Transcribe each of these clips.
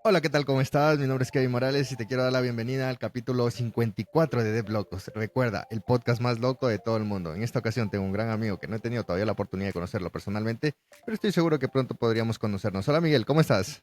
Hola, ¿qué tal? ¿Cómo estás? Mi nombre es Kevin Morales y te quiero dar la bienvenida al capítulo 54 de Dev Locos. Recuerda, el podcast más loco de todo el mundo. En esta ocasión tengo un gran amigo que no he tenido todavía la oportunidad de conocerlo personalmente, pero estoy seguro que pronto podríamos conocernos. Hola Miguel, ¿cómo estás?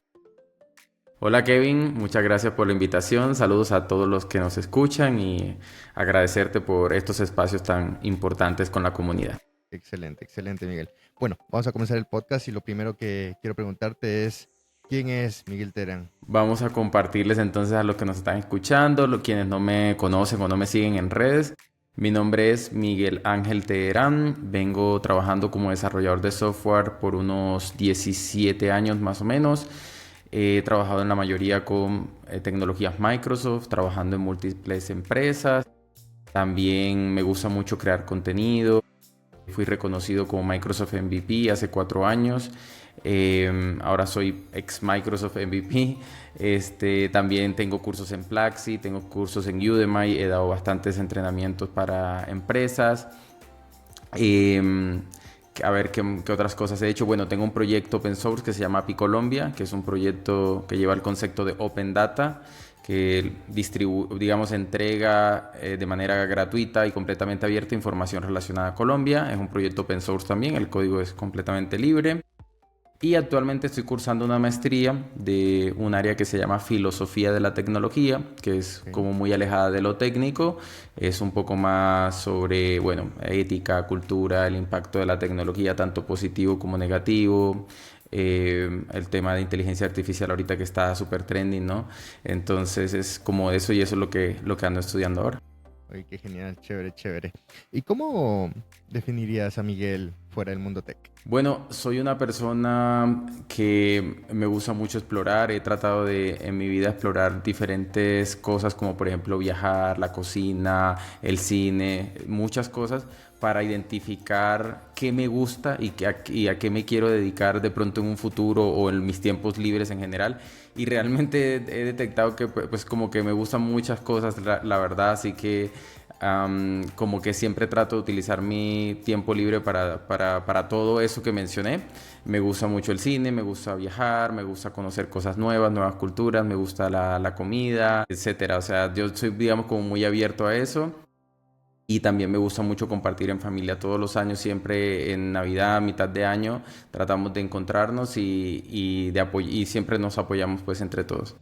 Hola Kevin, muchas gracias por la invitación. Saludos a todos los que nos escuchan y agradecerte por estos espacios tan importantes con la comunidad. Excelente, excelente Miguel. Bueno, vamos a comenzar el podcast y lo primero que quiero preguntarte es, ¿quién es Miguel Terán? Vamos a compartirles entonces a los que nos están escuchando, quienes no me conocen o no me siguen en redes. Mi nombre es Miguel Ángel Teherán, vengo trabajando como desarrollador de software por unos 17 años más o menos. He trabajado en la mayoría con tecnologías Microsoft, trabajando en múltiples empresas. También me gusta mucho crear contenido. Fui reconocido como Microsoft MVP hace 4 años. Ahora soy ex Microsoft MVP. También tengo cursos en Plaxi, tengo cursos en Udemy. He dado bastantes entrenamientos para empresas. Eh, a ver qué otras cosas he hecho. Bueno, tengo un proyecto open source que se llama API Colombia, que es un proyecto que lleva el concepto de Open Data, que digamos, entrega de manera gratuita y completamente abierta información relacionada a Colombia. Es un proyecto open source también, el código es completamente libre. Y actualmente estoy cursando una maestría de un área que se llama Filosofía de la Tecnología, que es Ok. como muy alejada de lo técnico. Es un poco más sobre, bueno, ética, cultura, el impacto de la tecnología, tanto positivo como negativo. El tema de inteligencia artificial ahorita que está súper trending, ¿no? Entonces es como eso y eso es lo que ando estudiando ahora. Oye, qué genial, chévere, chévere. ¿Y cómo definirías a Miguel fuera del mundo tech? Bueno, soy una persona que me gusta mucho explorar. He tratado de en mi vida explorar diferentes cosas como por ejemplo viajar, la cocina, el cine, muchas cosas para identificar qué me gusta y a qué me quiero dedicar de pronto en un futuro o en mis tiempos libres en general. Y realmente he detectado que pues como que me gustan muchas cosas, la verdad, así que como que siempre trato de utilizar mi tiempo libre para todo eso que mencioné. Me gusta mucho el cine, me gusta viajar, me gusta conocer cosas nuevas, nuevas culturas, me gusta la comida, etcétera. O sea, yo soy, digamos, como muy abierto a eso. Y también me gusta mucho compartir en familia todos los años, siempre en Navidad, mitad de año, tratamos de encontrarnos y siempre nos apoyamos pues entre todos.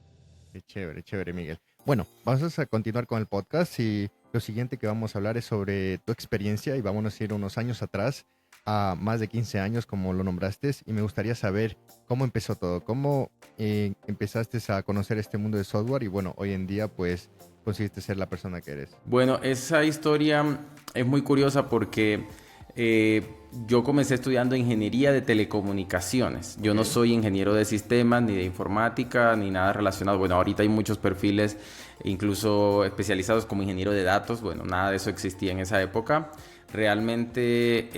Qué chévere, chévere, Miguel. Bueno, vamos a continuar con el podcast y lo siguiente que vamos a hablar es sobre tu experiencia y vámonos a ir unos años atrás, a más de 15 años, como lo nombraste, y me gustaría saber cómo empezó todo, cómo empezaste a conocer este mundo de software y bueno, hoy en día pues conseguiste ser la persona que eres. Bueno, esa historia es muy curiosa porque eh, yo comencé estudiando ingeniería de telecomunicaciones. Yo no Ok. soy ingeniero de sistemas, ni de informática, ni nada relacionado. Bueno, ahorita hay muchos perfiles, incluso especializados como ingeniero de datos. Bueno, nada de eso existía en esa época. Realmente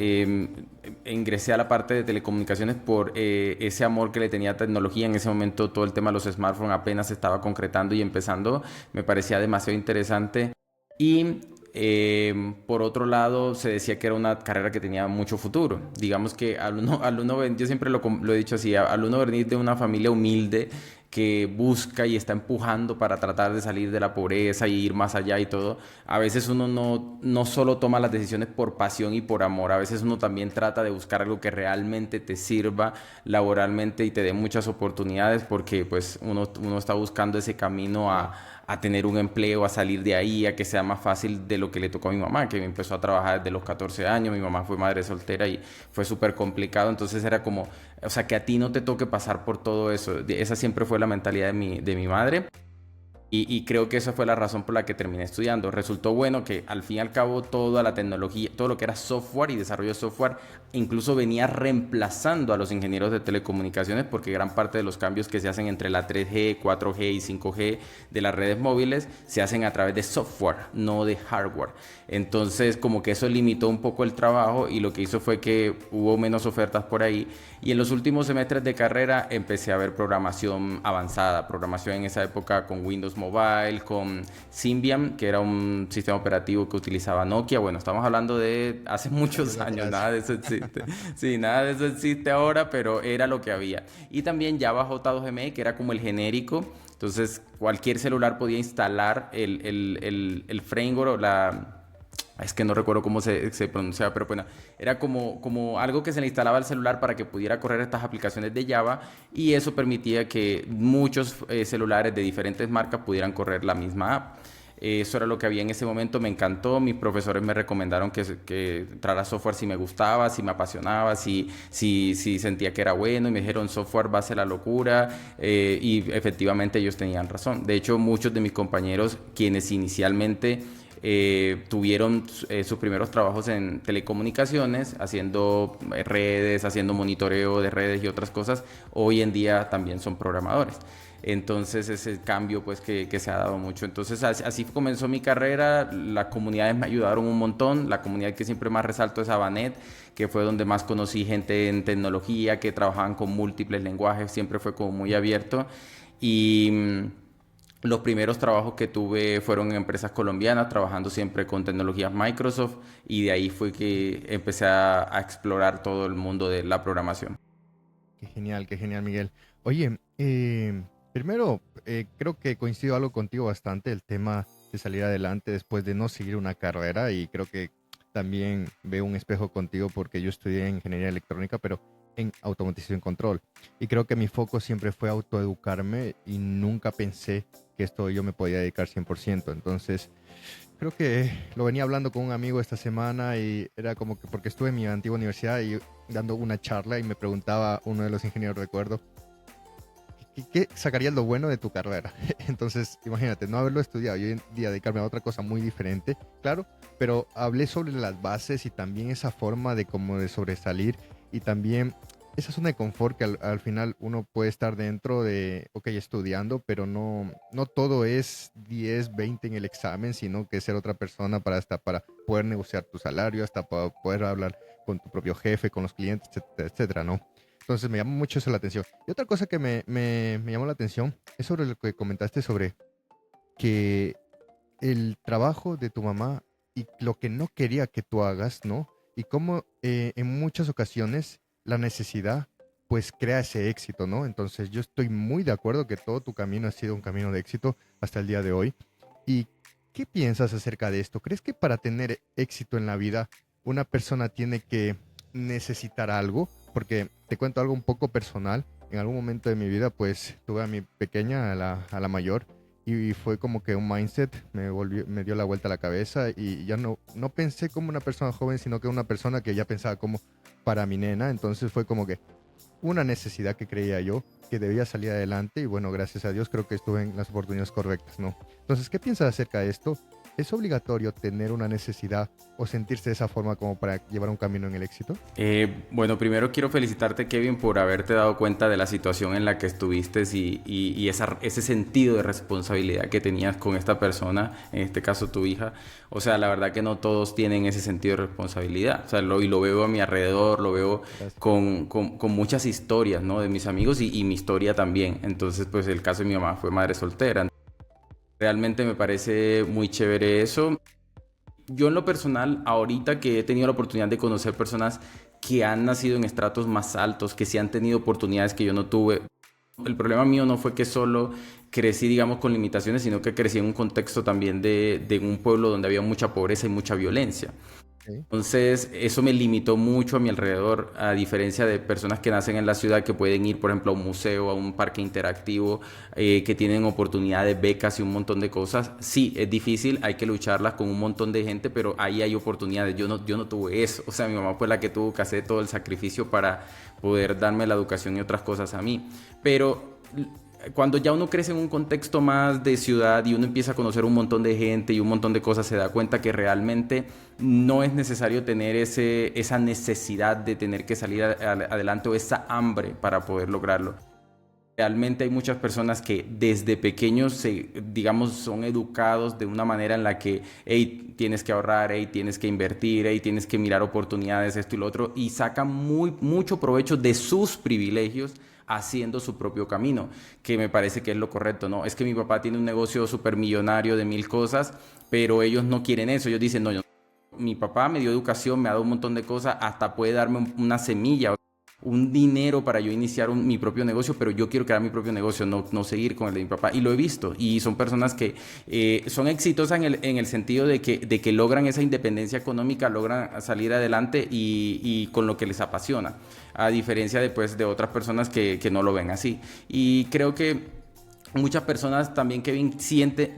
ingresé a la parte de telecomunicaciones por ese amor que le tenía a tecnología. En ese momento todo el tema de los smartphones apenas se estaba concretando y empezando. Me parecía demasiado interesante. Y por otro lado, se decía que era una carrera que tenía mucho futuro. Digamos que yo siempre lo he dicho así, al uno venir de una familia humilde que busca y está empujando para tratar de salir de la pobreza y ir más allá y todo, a veces uno no solo toma las decisiones por pasión y por amor, a veces uno también trata de buscar algo que realmente te sirva laboralmente y te dé muchas oportunidades porque pues uno está buscando ese camino a tener un empleo, a salir de ahí, a que sea más fácil de lo que le tocó a mi mamá, que empezó a trabajar desde los 14 años, mi mamá fue madre soltera y fue súper complicado, entonces era como, o sea, que a ti no te toque pasar por todo eso, esa siempre fue la mentalidad de mi madre. Y creo que esa fue la razón por la que terminé estudiando. Resultó bueno que al fin y al cabo toda la tecnología, todo lo que era software y desarrollo de software, incluso venía reemplazando a los ingenieros de telecomunicaciones porque gran parte de los cambios que se hacen entre la 3G, 4G y 5G de las redes móviles se hacen a través de software, no de hardware. Entonces como que eso limitó un poco el trabajo y lo que hizo fue que hubo menos ofertas por ahí y en los últimos semestres de carrera empecé a ver programación avanzada, programación en esa época con Windows Windows Mobile, con Symbian, que era un sistema operativo que utilizaba Nokia. Bueno, estamos hablando de hace muchos años, nada de eso existe. Sí, nada de eso existe ahora, pero era lo que había. Y también Java J2ME, que era como el genérico. Entonces, cualquier celular podía instalar el framework o la... Es que no recuerdo cómo se pronunciaba, pero bueno, era como algo que se le instalaba al celular para que pudiera correr estas aplicaciones de Java, y eso permitía que muchos celulares de diferentes marcas pudieran correr la misma app. Eso era lo que había en ese momento, me encantó. Mis profesores me recomendaron que entrara a software si me gustaba, si me apasionaba, si sentía que era bueno, y me dijeron software va a ser la locura, y efectivamente ellos tenían razón. De hecho, muchos de mis compañeros, quienes inicialmente tuvieron sus primeros trabajos en telecomunicaciones, haciendo redes, haciendo monitoreo de redes y otras cosas, hoy en día también son programadores. Entonces ese cambio pues que se ha dado mucho. Entonces así comenzó mi carrera. Las comunidades me ayudaron un montón. La comunidad que siempre más resalto es Abanet, que fue donde más conocí gente en tecnología, que trabajaban con múltiples lenguajes, siempre fue como muy abierto. Y los primeros trabajos que tuve fueron en empresas colombianas, trabajando siempre con tecnologías Microsoft, y de ahí fue que empecé a explorar todo el mundo de la programación. Qué genial, Miguel. Oye, primero, creo que coincido algo contigo bastante, el tema de salir adelante después de no seguir una carrera, y creo que también veo un espejo contigo porque yo estudié ingeniería electrónica, pero en automatización y control. Y creo que mi foco siempre fue autoeducarme y nunca pensé que esto yo me podía dedicar 100%. Entonces, creo que lo venía hablando con un amigo esta semana y era como que porque estuve en mi antigua universidad y dando una charla y me preguntaba uno de los ingenieros, recuerdo, ¿qué sacarías lo bueno de tu carrera? Entonces, imagínate, no haberlo estudiado y hoy en día dedicarme a otra cosa muy diferente, claro, pero hablé sobre las bases y también esa forma de como de sobresalir, y también esa zona de confort que al final uno puede estar dentro de, ok, estudiando, pero no todo es 10, 20 en el examen, sino que ser otra persona para poder negociar tu salario, hasta para poder hablar con tu propio jefe, con los clientes, etcétera, etcétera, ¿no? Entonces me llamó mucho eso la atención. Y otra cosa que me llamó la atención es sobre lo que comentaste sobre que el trabajo de tu mamá y lo que no quería que tú hagas, ¿no? Y cómo en muchas ocasiones la necesidad pues crea ese éxito, ¿no? Entonces yo estoy muy de acuerdo que todo tu camino ha sido un camino de éxito hasta el día de hoy. ¿Y qué piensas acerca de esto? ¿Crees que para tener éxito en la vida una persona tiene que necesitar algo? Porque te cuento algo un poco personal. En algún momento de mi vida pues tuve a mi pequeña, a la mayor, y fue como que un mindset me dio la vuelta a la cabeza, y ya no pensé como una persona joven, sino que una persona que ya pensaba como para mi nena. Entonces fue como que una necesidad que creía yo que debía salir adelante, y bueno, gracias a Dios creo que estuve en las oportunidades correctas, ¿no? Entonces, ¿qué piensas acerca de esto? ¿Es obligatorio tener una necesidad o sentirse de esa forma como para llevar un camino en el éxito? Bueno, primero quiero felicitarte, Kevin, por haberte dado cuenta de la situación en la que estuviste, y ese sentido de responsabilidad que tenías con esta persona, en este caso tu hija. O sea, la verdad que no todos tienen ese sentido de responsabilidad. O sea, lo veo a mi alrededor, lo veo con muchas historias, ¿no? De mis amigos, y mi historia también. Entonces, pues el caso de mi mamá fue madre soltera. Realmente me parece muy chévere eso. Yo en lo personal, ahorita que he tenido la oportunidad de conocer personas que han nacido en estratos más altos, que sí han tenido oportunidades que yo no tuve, el problema mío no fue que solo crecí, digamos, con limitaciones, sino que crecí en un contexto también de un pueblo donde había mucha pobreza y mucha violencia. Sí. Entonces, eso me limitó mucho a mi alrededor, a diferencia de personas que nacen en la ciudad, que pueden ir, por ejemplo, a un museo, a un parque interactivo, que tienen oportunidades, becas y un montón de cosas. Sí, es difícil, hay que lucharlas con un montón de gente, pero ahí hay oportunidades. Yo no tuve eso. O sea, mi mamá fue la que tuvo que hacer todo el sacrificio para poder darme la educación y otras cosas a mí. Pero cuando ya uno crece en un contexto más de ciudad y uno empieza a conocer un montón de gente y un montón de cosas, se da cuenta que realmente no es necesario tener esa necesidad de tener que salir adelante, o esa hambre para poder lograrlo. Realmente hay muchas personas que desde pequeños, digamos, son educados de una manera en la que, hey, tienes que ahorrar, hey, tienes que invertir, hey, tienes que mirar oportunidades, esto y lo otro, y sacan mucho provecho de sus privilegios haciendo su propio camino, que me parece que es lo correcto, ¿no? Es que mi papá tiene un negocio súper millonario de 1000 cosas, pero ellos no quieren eso, ellos dicen, no, mi papá me dio educación, me ha dado un montón de cosas, hasta puede darme una semilla, un dinero para yo iniciar mi propio negocio, pero yo quiero crear mi propio negocio, no seguir con el de mi papá. Y lo he visto. Y son personas que son exitosas en el sentido de que logran esa independencia económica, logran salir adelante y con lo que les apasiona. A diferencia de otras personas que no lo ven así. Y creo que muchas personas también, Kevin,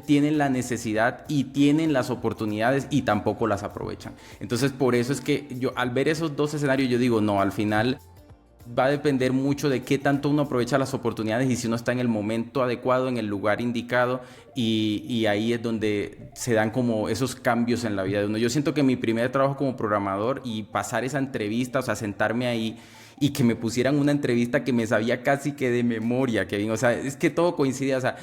tienen la necesidad y tienen las oportunidades y tampoco las aprovechan. Entonces, por eso es que yo, al ver esos dos escenarios, yo digo, no, al final va a depender mucho de qué tanto uno aprovecha las oportunidades y si uno está en el momento adecuado, en el lugar indicado, y ahí es donde se dan como esos cambios en la vida de uno. Yo siento que mi primer trabajo como programador y pasar esa entrevista, o sea, sentarme ahí y que me pusieran una entrevista que me sabía casi que de memoria, Kevin, o sea, es que todo coincide, o sea,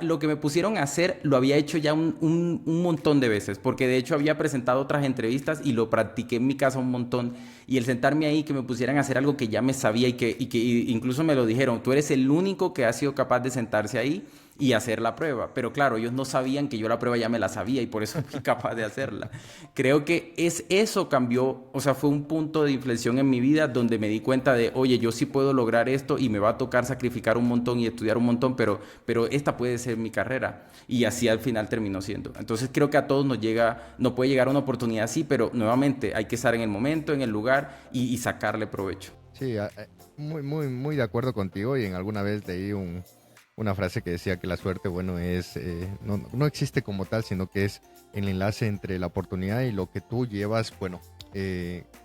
lo que me pusieron a hacer lo había hecho ya un montón de veces, porque de hecho había presentado otras entrevistas y lo practiqué en mi casa un montón, y el sentarme ahí, que me pusieran a hacer algo que ya me sabía y que incluso me lo dijeron, tú eres el único que ha sido capaz de sentarse ahí y hacer la prueba. Pero claro, ellos no sabían que yo la prueba ya me la sabía y por eso fui capaz de hacerla. Creo que eso cambió, o sea, fue un punto de inflexión en mi vida donde me di cuenta de, oye, yo sí puedo lograr esto y me va a tocar sacrificar un montón y estudiar un montón, pero esta puede ser mi carrera. Y así al final terminó siendo. Entonces creo que a todos nos puede llegar una oportunidad así, pero nuevamente hay que estar en el momento, en el lugar y sacarle provecho. Sí, muy de acuerdo contigo y en alguna vez leí una frase que decía que la suerte, bueno, no existe como tal, sino que es el enlace entre la oportunidad y lo que tú llevas, bueno,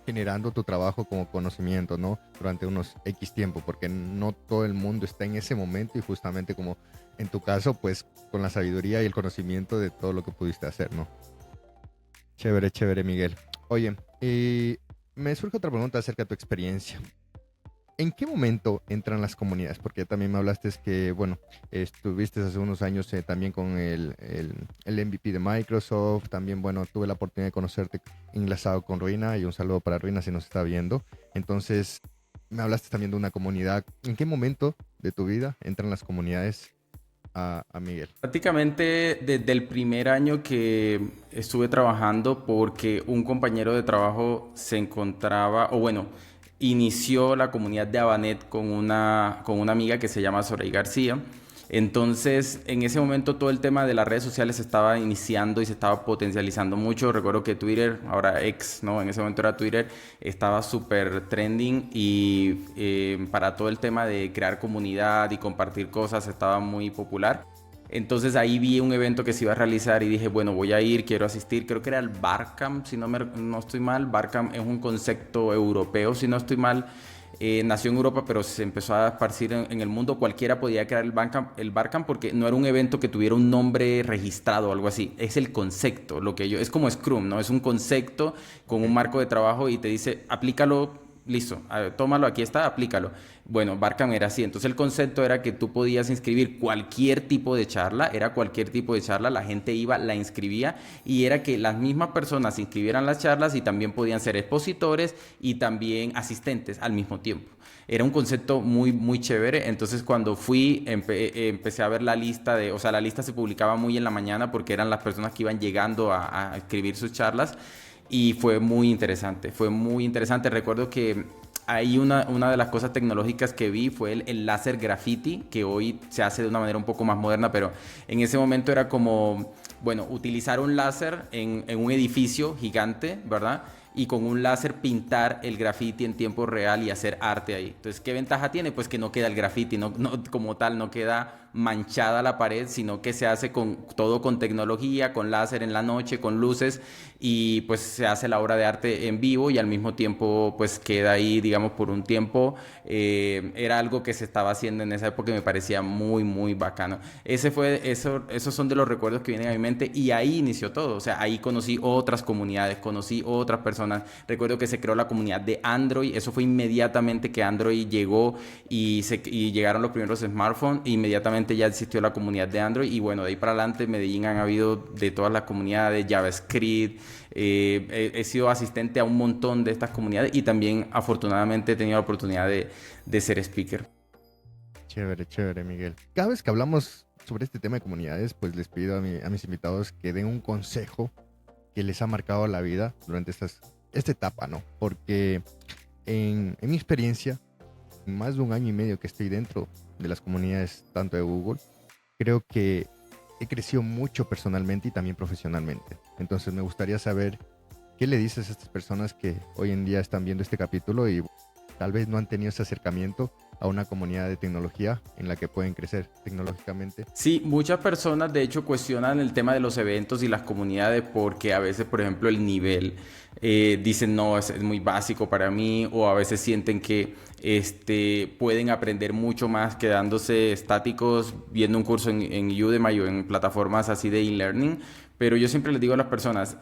generando tu trabajo como conocimiento, ¿no? Durante unos X tiempo, porque no todo el mundo está en ese momento y justamente como en tu caso, pues con la sabiduría y el conocimiento de todo lo que pudiste hacer, ¿no? Chévere, chévere, Miguel. Oye, me surge otra pregunta acerca de tu experiencia. ¿En qué momento entran las comunidades? Porque también me hablaste que, bueno, estuviste hace unos años también con el MVP de Microsoft. También, bueno, tuve la oportunidad de conocerte enlazado con Ruina y un saludo para Ruina si nos está viendo. Entonces, me hablaste también de una comunidad. ¿En qué momento de tu vida entran las comunidades a Miguel? Prácticamente desde el primer año que estuve trabajando porque un compañero de trabajo se encontraba, o bueno, inició la comunidad de Abanet con una amiga que se llama Sorey García. Entonces, en ese momento todo el tema de las redes sociales se estaba iniciando y se estaba potencializando mucho. Recuerdo que Twitter, ahora X, ¿no? En ese momento era Twitter, estaba súper trending y para todo el tema de crear comunidad y compartir cosas estaba muy popular. Entonces ahí vi un evento que se iba a realizar y dije, bueno, voy a ir, quiero asistir. Creo que era el Barcamp, si no estoy mal. Barcamp es un concepto europeo, si no estoy mal. Nació en Europa, pero se empezó a esparcir en el mundo. Cualquiera podía crear el Barcamp porque no era un evento que tuviera un nombre registrado o algo así. Es el concepto, es como Scrum, ¿no? Es un concepto con un marco de trabajo y te dice, aplícalo. Listo, tómalo, aquí está, aplícalo. Bueno, Barcamp era así. Entonces el concepto era que tú podías inscribir cualquier tipo de charla, la gente iba, la inscribía y era que las mismas personas inscribieran las charlas y también podían ser expositores y también asistentes al mismo tiempo. Era un concepto muy chévere. Entonces cuando fui, empecé a ver la lista o sea, la lista se publicaba muy en la mañana porque eran las personas que iban llegando a escribir sus charlas. Y fue muy interesante, fue muy interesante. Recuerdo que ahí una de las cosas tecnológicas que vi fue el láser graffiti, que hoy se hace de una manera un poco más moderna, pero en ese momento era como, bueno, utilizar un láser en un edificio gigante, ¿verdad? Y con un láser pintar el graffiti en tiempo real y hacer arte ahí. Entonces, ¿qué ventaja tiene? Pues que no queda el graffiti, como tal, no queda manchada la pared, sino que se hace todo con tecnología, con láser en la noche, con luces, y pues se hace la obra de arte en vivo y al mismo tiempo pues queda ahí, digamos, por un tiempo. Era algo que se estaba haciendo en esa época y me parecía muy, muy bacano. Esos son de los recuerdos que vienen a mi mente y ahí inició todo. O sea, ahí conocí otras comunidades, conocí otras personas. Recuerdo que se creó la comunidad de Android. Eso fue inmediatamente que Android llegó y llegaron los primeros smartphones. Inmediatamente ya existió la comunidad de Android. Y bueno, de ahí para adelante en Medellín han habido de todas las comunidades, JavaScript. He sido asistente a un montón de estas comunidades y también afortunadamente he tenido la oportunidad de ser speaker. Chévere, chévere, Miguel. Cada vez que hablamos sobre este tema de comunidades, pues les pido a mis invitados que den un consejo que les ha marcado la vida durante esta etapa, ¿no? Porque en mi experiencia, más de un año y medio que estoy dentro de las comunidades, tanto de Google, creo que he crecido mucho personalmente y también profesionalmente. Entonces me gustaría saber qué le dices a estas personas que hoy en día están viendo este capítulo y tal vez no han tenido ese acercamiento a una comunidad de tecnología en la que pueden crecer tecnológicamente. Sí, muchas personas de hecho cuestionan el tema de los eventos y las comunidades porque a veces, por ejemplo, el nivel dicen no, es muy básico para mí, o a veces sienten que pueden aprender mucho más quedándose estáticos viendo un curso en Udemy o en plataformas así de e-learning. Pero yo siempre les digo a las personas,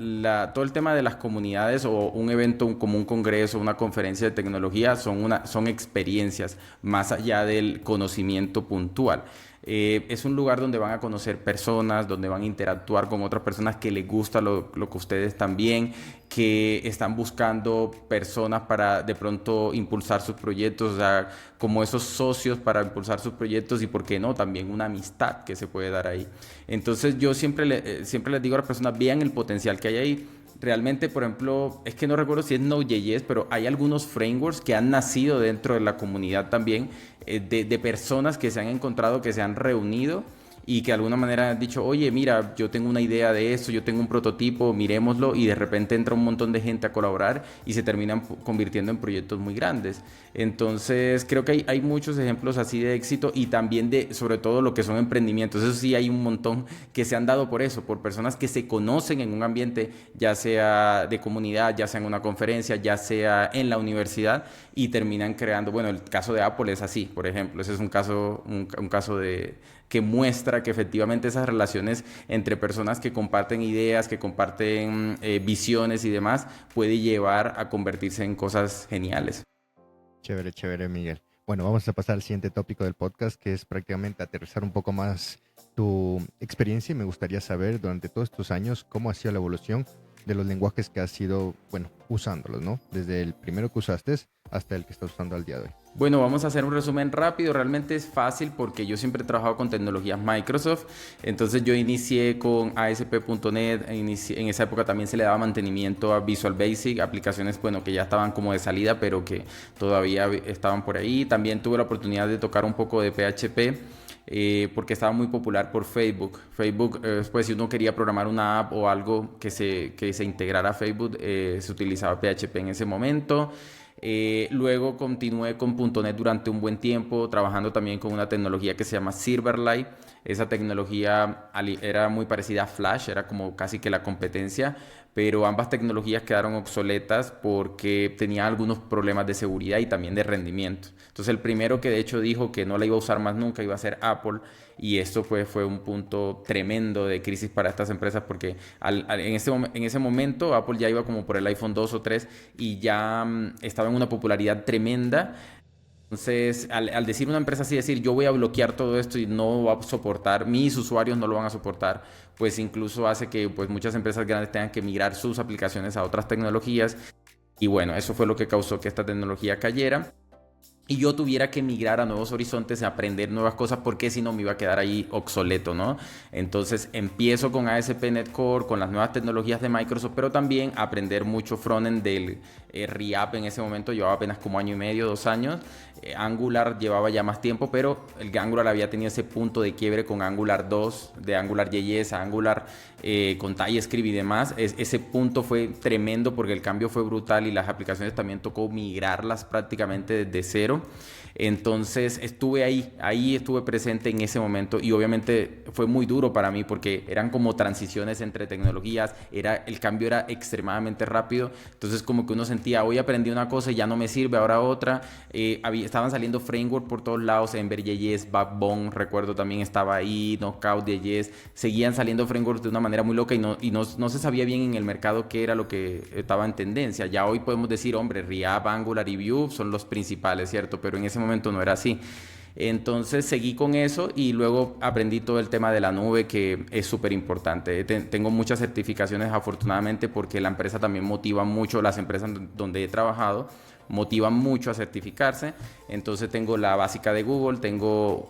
todo el tema de las comunidades o un evento como un congreso, una conferencia de tecnología son experiencias más allá del conocimiento puntual. Es un lugar donde van a conocer personas, donde van a interactuar con otras personas que les gusta lo que ustedes también, que están buscando personas para de pronto impulsar sus proyectos, o sea, como esos socios para impulsar sus proyectos y, ¿por qué no?, también una amistad que se puede dar ahí. Entonces yo siempre les digo a las personas, vean el potencial que hay ahí. Realmente, por ejemplo, es que no recuerdo si es Node.js, pero hay algunos frameworks que han nacido dentro de la comunidad también, de personas que se han encontrado, que se han reunido y que de alguna manera han dicho, oye, mira, yo tengo una idea de esto, yo tengo un prototipo, miremoslo, y de repente entra un montón de gente a colaborar y se terminan convirtiendo en proyectos muy grandes. Entonces, creo que hay muchos ejemplos así de éxito y también sobre todo lo que son emprendimientos. Eso sí, hay un montón que se han dado por eso, por personas que se conocen en un ambiente, ya sea de comunidad, ya sea en una conferencia, ya sea en la universidad, y terminan creando, bueno, el caso de Apple es así, por ejemplo, ese es un caso que muestra que efectivamente esas relaciones entre personas que comparten ideas, que comparten visiones y demás, puede llevar a convertirse en cosas geniales. Chévere, chévere, Miguel. Bueno, vamos a pasar al siguiente tópico del podcast, que es prácticamente aterrizar un poco más tu experiencia, y me gustaría saber durante todos estos años cómo ha sido la evolución de los lenguajes que has ido, bueno, usándolos, ¿no? Desde el primero que usaste hasta el que estás usando al día de hoy. Bueno, vamos a hacer un resumen rápido. Realmente es fácil porque yo siempre he trabajado con tecnologías Microsoft. Entonces yo inicié con ASP.NET. En esa época también se le daba mantenimiento a Visual Basic, aplicaciones, bueno, que ya estaban como de salida, pero que todavía estaban por ahí. También tuve la oportunidad de tocar un poco de PHP. Porque estaba muy popular por Facebook. Facebook, pues si uno quería programar una app o algo que se integrara a Facebook, se utilizaba PHP en ese momento. Luego continué con .NET durante un buen tiempo, trabajando también con una tecnología que se llama Silverlight. Esa tecnología era muy parecida a Flash, era como casi que la competencia, pero ambas tecnologías quedaron obsoletas porque tenía algunos problemas de seguridad y también de rendimiento. Entonces el primero que de hecho dijo que no la iba a usar más nunca iba a ser Apple, y esto pues fue un punto tremendo de crisis para estas empresas porque en ese momento Apple ya iba como por el iPhone 2 o 3 y ya estaba en una popularidad tremenda. Entonces, al decir una empresa así, decir yo voy a bloquear todo esto y no va a soportar, mis usuarios no lo van a soportar, pues incluso hace que pues, muchas empresas grandes tengan que migrar sus aplicaciones a otras tecnologías. Y bueno, eso fue lo que causó que esta tecnología cayera y yo tuviera que migrar a nuevos horizontes, a aprender nuevas cosas, porque si no me iba a quedar ahí obsoleto, ¿no? Entonces empiezo con ASP.NET Core, con las nuevas tecnologías de Microsoft, pero también aprender mucho frontend del React. En ese momento llevaba apenas como año y medio, 2 años. Angular llevaba ya más tiempo, pero el Angular había tenido ese punto de quiebre con Angular 2, de AngularJS a Angular con TypeScript y demás. Ese punto fue tremendo porque el cambio fue brutal y las aplicaciones también tocó migrarlas prácticamente desde cero. Entonces ahí estuve presente en ese momento y obviamente fue muy duro para mí porque eran como transiciones entre tecnologías, el cambio era extremadamente rápido, entonces como que uno sentía, hoy aprendí una cosa y ya no me sirve, ahora otra. Estaban saliendo framework por todos lados, Ember.js, Backbone, recuerdo también estaba ahí, Knockout.js, seguían saliendo frameworks de una manera muy loca y no se sabía bien en el mercado qué era lo que estaba en tendencia. Ya hoy podemos decir, hombre, React, Angular y Vue son los principales, ¿cierto? Pero en ese momento no era así. Entonces seguí con eso y luego aprendí todo el tema de la nube, que es súper importante. Tengo muchas certificaciones afortunadamente porque la empresa también motiva mucho, las empresas donde he trabajado motivan mucho a certificarse. Entonces tengo la básica de Google, tengo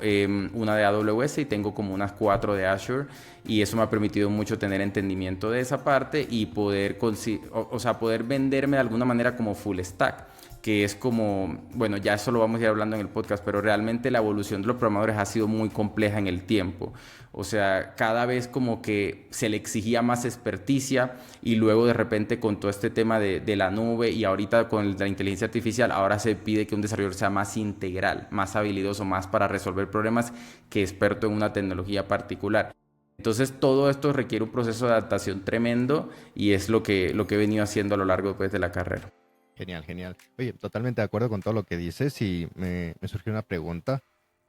una de AWS y tengo como unas 4 de Azure, y eso me ha permitido mucho tener entendimiento de esa parte y poder, poder venderme de alguna manera como full stack, que es como, bueno, ya eso lo vamos a ir hablando en el podcast, pero realmente la evolución de los programadores ha sido muy compleja en el tiempo. O sea, cada vez como que se le exigía más experticia y luego de repente con todo este tema de la nube y ahorita con la inteligencia artificial, ahora se pide que un desarrollador sea más integral, más habilidoso, más para resolver problemas que experto en una tecnología particular. Entonces todo esto requiere un proceso de adaptación tremendo y es lo que he venido haciendo a lo largo pues, de la carrera. Genial, genial. Oye, totalmente de acuerdo con todo lo que dices y me surgió una pregunta,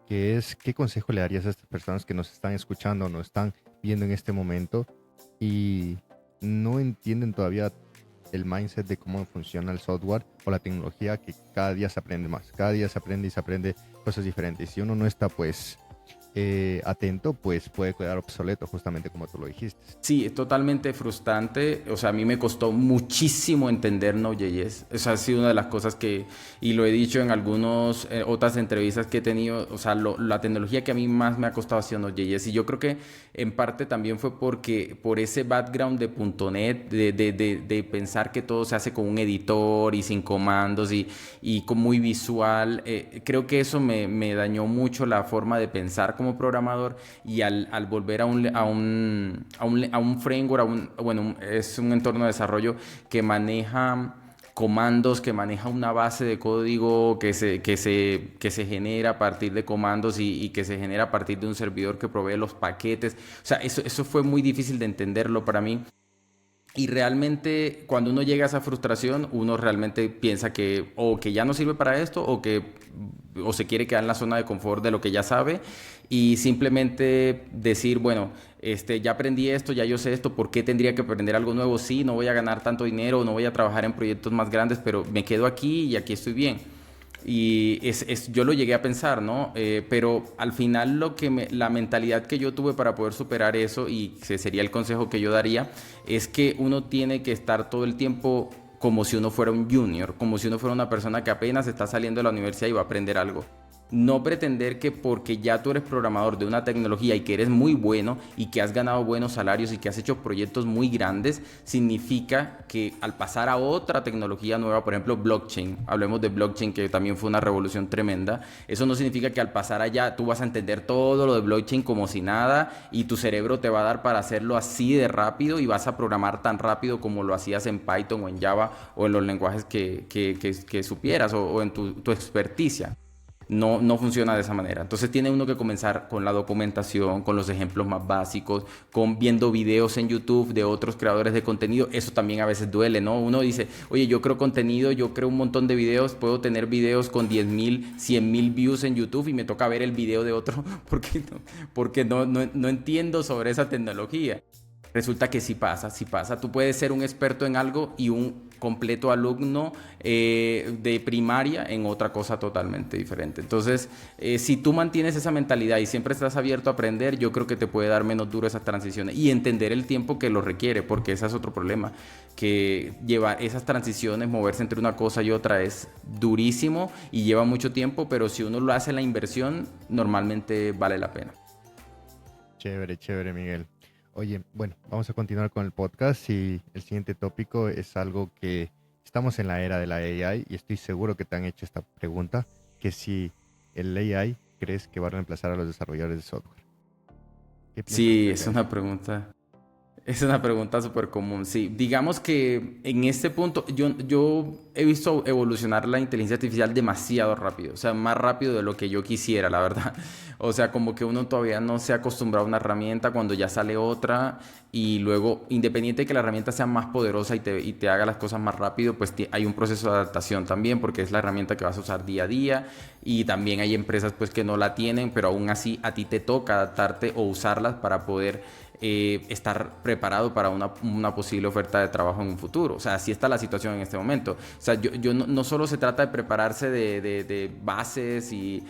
que es, ¿qué consejo le darías a estas personas que nos están escuchando, nos están viendo en este momento y no entienden todavía el mindset de cómo funciona el software o la tecnología, que cada día se aprende más, cada día se aprende y se aprende cosas diferentes? Si uno no está pues atento, pues puede quedar obsoleto, justamente como tú lo dijiste. Sí, es totalmente frustrante. O sea, a mí me costó muchísimo entender Node.js. Esa ha sido una de las cosas y lo he dicho en algunas otras entrevistas que he tenido, o sea, la tecnología que a mí más me ha costado ha sido Node.js. Y yo creo que en parte también fue por ese background de .NET, de pensar que todo se hace con un editor y sin comandos y con muy visual. Creo que eso me dañó mucho la forma de pensar como programador, y al volver a un framework, es un entorno de desarrollo que maneja comandos, que maneja una base de código que se genera a partir de comandos y que se genera a partir de un servidor que provee los paquetes. O sea, eso fue muy difícil de entenderlo para mí. Y realmente cuando uno llega a esa frustración, uno realmente piensa que o que ya no sirve para esto o se quiere quedar en la zona de confort de lo que ya sabe y simplemente decir, bueno, ya aprendí esto, ya yo sé esto, ¿por qué tendría que aprender algo nuevo? Sí, no voy a ganar tanto dinero, no voy a trabajar en proyectos más grandes, pero me quedo aquí y aquí estoy bien. Y yo lo llegué a pensar, ¿no? Pero al final la mentalidad que yo tuve para poder superar eso, y ese sería el consejo que yo daría, es que uno tiene que estar todo el tiempo como si uno fuera un junior, como si uno fuera una persona que apenas está saliendo de la universidad y va a aprender algo. No pretender que porque ya tú eres programador de una tecnología y que eres muy bueno y que has ganado buenos salarios y que has hecho proyectos muy grandes, significa que al pasar a otra tecnología nueva, por ejemplo blockchain, hablemos de blockchain que también fue una revolución tremenda, eso no significa que al pasar allá tú vas a entender todo lo de blockchain como si nada y tu cerebro te va a dar para hacerlo así de rápido y vas a programar tan rápido como lo hacías en Python o en Java o en los lenguajes que supieras o en tu experticia. No funciona de esa manera. Entonces tiene uno que comenzar con la documentación, con los ejemplos más básicos, con viendo videos en YouTube de otros creadores de contenido. Eso también a veces duele, ¿no? Uno dice, oye, yo creo contenido, yo creo un montón de videos, puedo tener videos con 10,000, 100,000 views en YouTube y me toca ver el video de otro porque no entiendo sobre esa tecnología. Resulta que sí pasa, sí pasa. Tú puedes ser un experto en algo y un completo alumno de primaria en otra cosa totalmente diferente. Entonces, si tú mantienes esa mentalidad y siempre estás abierto a aprender, yo creo que te puede dar menos duro esas transiciones y entender el tiempo que lo requiere, porque ese es otro problema, que llevar esas transiciones, moverse entre una cosa y otra es durísimo y lleva mucho tiempo, pero si uno lo hace en la inversión, normalmente vale la pena. Chévere, chévere, Miguel. Oye, bueno, vamos a continuar con el podcast y el siguiente tópico es algo que estamos en la era de la AI y estoy seguro que te han hecho esta pregunta, que si el AI crees que va a reemplazar a los desarrolladores de software. ¿Qué piensas Sí, sobre es eso? una pregunta. Es una pregunta súper común, sí. Digamos que en este punto yo he visto evolucionar la inteligencia artificial demasiado rápido, o sea, más rápido de lo que yo quisiera, la verdad. O sea, como que uno todavía no se ha acostumbrado a una herramienta cuando ya sale otra y luego, independiente de que la herramienta sea más poderosa y te haga las cosas más rápido, pues hay un proceso de adaptación también porque es la herramienta que vas a usar día a día y también hay empresas pues que no la tienen, pero aún así a ti te toca adaptarte o usarlas para poder estar preparado para una posible oferta de trabajo en un futuro. O sea, así está la situación en este momento. O sea, yo no solo se trata de prepararse de bases y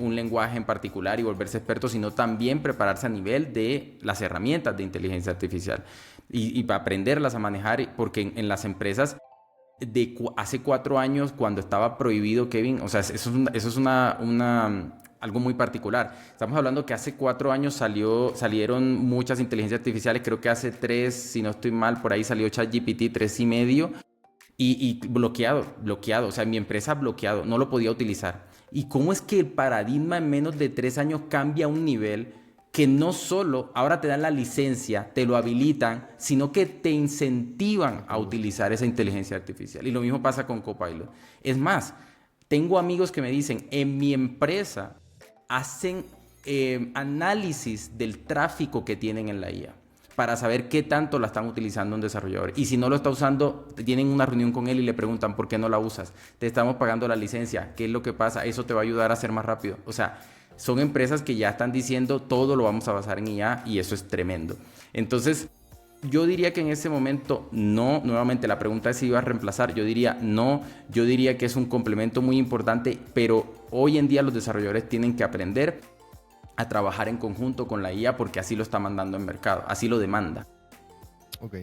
un lenguaje en particular y volverse experto, sino también prepararse a nivel de las herramientas de inteligencia artificial y para aprenderlas a manejar, porque en las empresas hace 4 años, cuando estaba prohibido, Kevin, o sea, eso es algo muy particular. Estamos hablando que hace 4 años salieron muchas inteligencias artificiales, creo que hace 3, si no estoy mal, por ahí salió ChatGPT 3.5 y bloqueado, o sea, mi empresa bloqueado, no lo podía utilizar. ¿Y cómo es que el paradigma en menos de 3 años cambia a un nivel que no solo ahora te dan la licencia, te lo habilitan, sino que te incentivan a utilizar esa inteligencia artificial? Y lo mismo pasa con Copilot. Es más, tengo amigos que me dicen, en mi empresa hacen análisis del tráfico que tienen en la IA para saber qué tanto la están utilizando un desarrollador. Y si no lo está usando, tienen una reunión con él y le preguntan, ¿por qué no la usas? Te estamos pagando la licencia, ¿qué es lo que pasa? Eso te va a ayudar a ser más rápido. O sea, son empresas que ya están diciendo, todo lo vamos a basar en IA y eso es tremendo. Entonces, yo diría que en ese momento no. Nuevamente la pregunta es si iba a reemplazar. Yo diría no. Yo diría que es un complemento muy importante, pero hoy en día los desarrolladores tienen que aprender a trabajar en conjunto con la IA porque así lo está mandando el mercado, así lo demanda. Ok.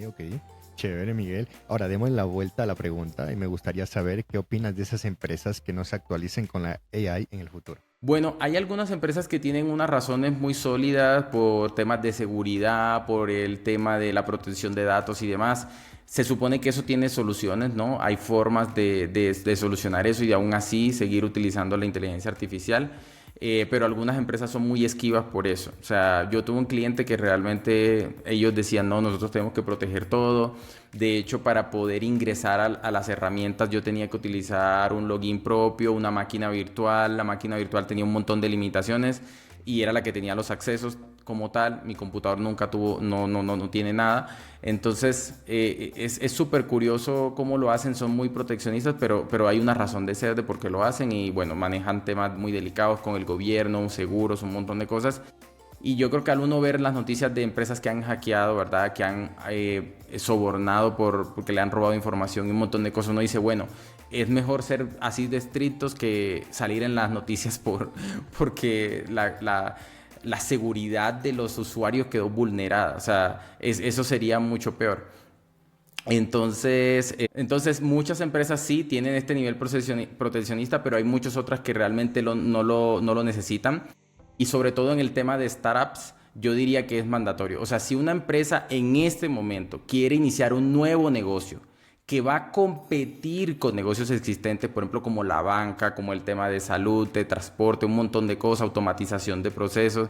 Chévere, Miguel. Ahora demos la vuelta a la pregunta y me gustaría saber qué opinas de esas empresas que no se actualicen con la AI en el futuro. Bueno, hay algunas empresas que tienen unas razones muy sólidas por temas de seguridad, por el tema de la protección de datos y demás. Se supone que eso tiene soluciones, ¿no? Hay formas de solucionar eso y aún así seguir utilizando la inteligencia artificial. Pero algunas empresas son muy esquivas por eso. O sea, yo tuve un cliente que realmente ellos decían, no, nosotros tenemos que proteger todo. De hecho, para poder ingresar a las herramientas yo tenía que utilizar un login propio, una máquina virtual. La máquina virtual tenía un montón de limitaciones y era la que tenía los accesos como tal. Mi computador nunca tuvo, no tiene nada. Entonces, es súper curioso cómo lo hacen. Son muy proteccionistas, pero hay una razón de ser de por qué lo hacen y bueno, manejan temas muy delicados con el gobierno, seguros, un montón de cosas. Y yo creo que al uno ver las noticias de empresas que han hackeado, ¿verdad? Que han sobornado porque le han robado información y un montón de cosas, uno dice, bueno, es mejor ser así de estrictos que salir en las noticias porque la seguridad de los usuarios quedó vulnerada. O sea, eso sería mucho peor. Entonces muchas empresas sí tienen este nivel proteccionista, pero hay muchas otras que realmente no lo necesitan. Y sobre todo en el tema de startups, yo diría que es mandatorio. O sea, si una empresa en este momento quiere iniciar un nuevo negocio que va a competir con negocios existentes, por ejemplo, como la banca, como el tema de salud, de transporte, un montón de cosas, automatización de procesos,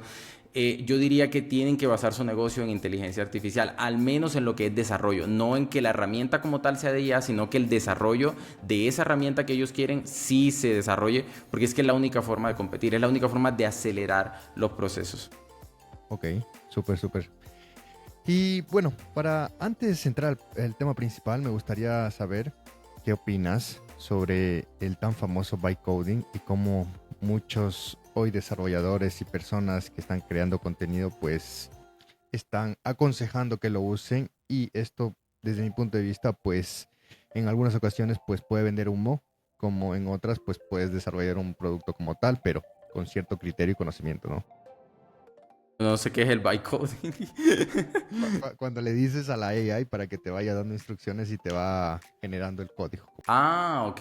yo diría que tienen que basar su negocio en inteligencia artificial, al menos en lo que es desarrollo, no en que la herramienta como tal sea de IA, sino que el desarrollo de esa herramienta que ellos quieren sí se desarrolle, porque es que es la única forma de competir, es la única forma de acelerar los procesos. Ok, súper. Y bueno, para antes de entrar al tema principal, me gustaría saber qué opinas sobre el tan famoso vibe coding y cómo muchos hoy desarrolladores y personas que están creando contenido pues están aconsejando que lo usen y esto desde mi punto de vista pues en algunas ocasiones pues puede vender humo, como en otras pues puedes desarrollar un producto como tal, pero con cierto criterio y conocimiento, ¿no? No sé qué es el bytecoding. Cuando le dices a la AI para que te vaya dando instrucciones y te va generando el código. Ah, ok.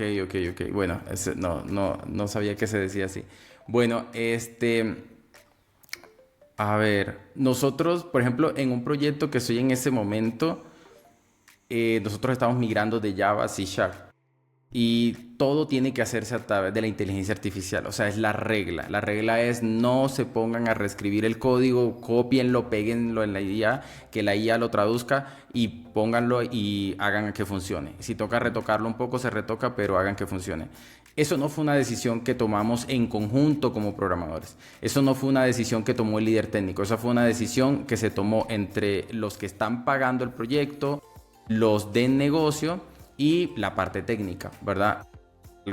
Bueno, no sabía que se decía así. Bueno, a ver, nosotros, por ejemplo, en un proyecto que estoy en ese momento, nosotros estamos migrando de Java a C Sharp. Y todo tiene que hacerse a través de la inteligencia artificial. O sea, es la regla. La regla es no se pongan a reescribir el código, cópienlo, péguenlo en la IA, que la IA lo traduzca y pónganlo y hagan que funcione. Si toca retocarlo un poco, se retoca, pero hagan que funcione. Eso no fue una decisión que tomamos en conjunto como programadores. Eso no fue una decisión que tomó el líder técnico. Esa fue una decisión que se tomó entre los que están pagando el proyecto, los de negocio y la parte técnica, ¿verdad?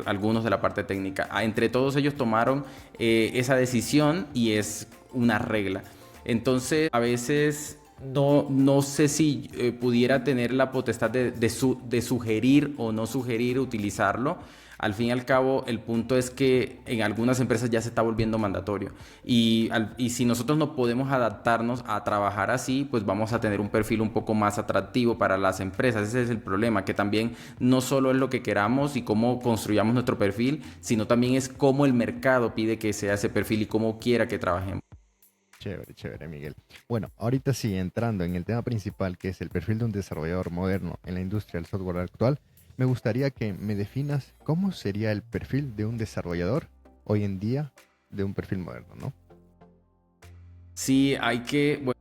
Algunos de la parte técnica. Entre todos ellos tomaron esa decisión y es una regla. Entonces, a veces no sé si pudiera tener la potestad de sugerir o no sugerir utilizarlo. Al fin y al cabo, el punto es que en algunas empresas ya se está volviendo mandatorio. Y si nosotros no podemos adaptarnos a trabajar así, pues vamos a tener un perfil un poco más atractivo para las empresas. Ese es el problema, que también no solo es lo que queramos y cómo construyamos nuestro perfil, sino también es cómo el mercado pide que sea ese perfil y cómo quiera que trabajemos. Chévere, chévere, Miguel. Bueno, ahorita sí, entrando en el tema principal, que es el perfil de un desarrollador moderno en la industria del software actual, me gustaría que me definas cómo sería el perfil de un desarrollador hoy en día de un perfil moderno, ¿no? Sí, bueno,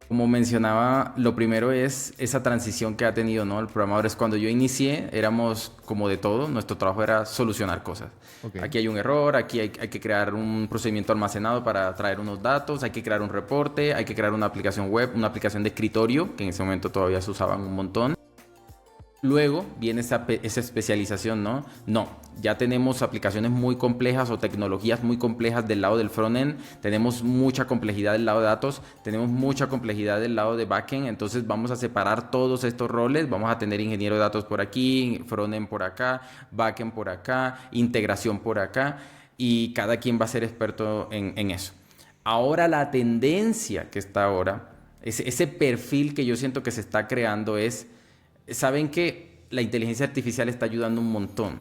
como mencionaba, lo primero es esa transición que ha tenido, ¿no? El programador es cuando yo inicié, éramos como de todo, nuestro trabajo era solucionar cosas. Ok, Aquí hay un error, aquí hay que crear un procedimiento almacenado para traer unos datos, hay que crear un reporte, hay que crear una aplicación web, una aplicación de escritorio, que en ese momento todavía se usaban un montón. Luego viene esa especialización, ¿no? No, ya tenemos aplicaciones muy complejas o tecnologías muy complejas del lado del frontend, tenemos mucha complejidad del lado de datos, tenemos mucha complejidad del lado de backend, entonces vamos a separar todos estos roles, vamos a tener ingeniero de datos por aquí, frontend por acá, backend por acá, integración por acá, y cada quien va a ser experto en eso. Ahora la tendencia que está ahora, ese perfil que yo siento que se está creando es saben que la inteligencia artificial está ayudando un montón.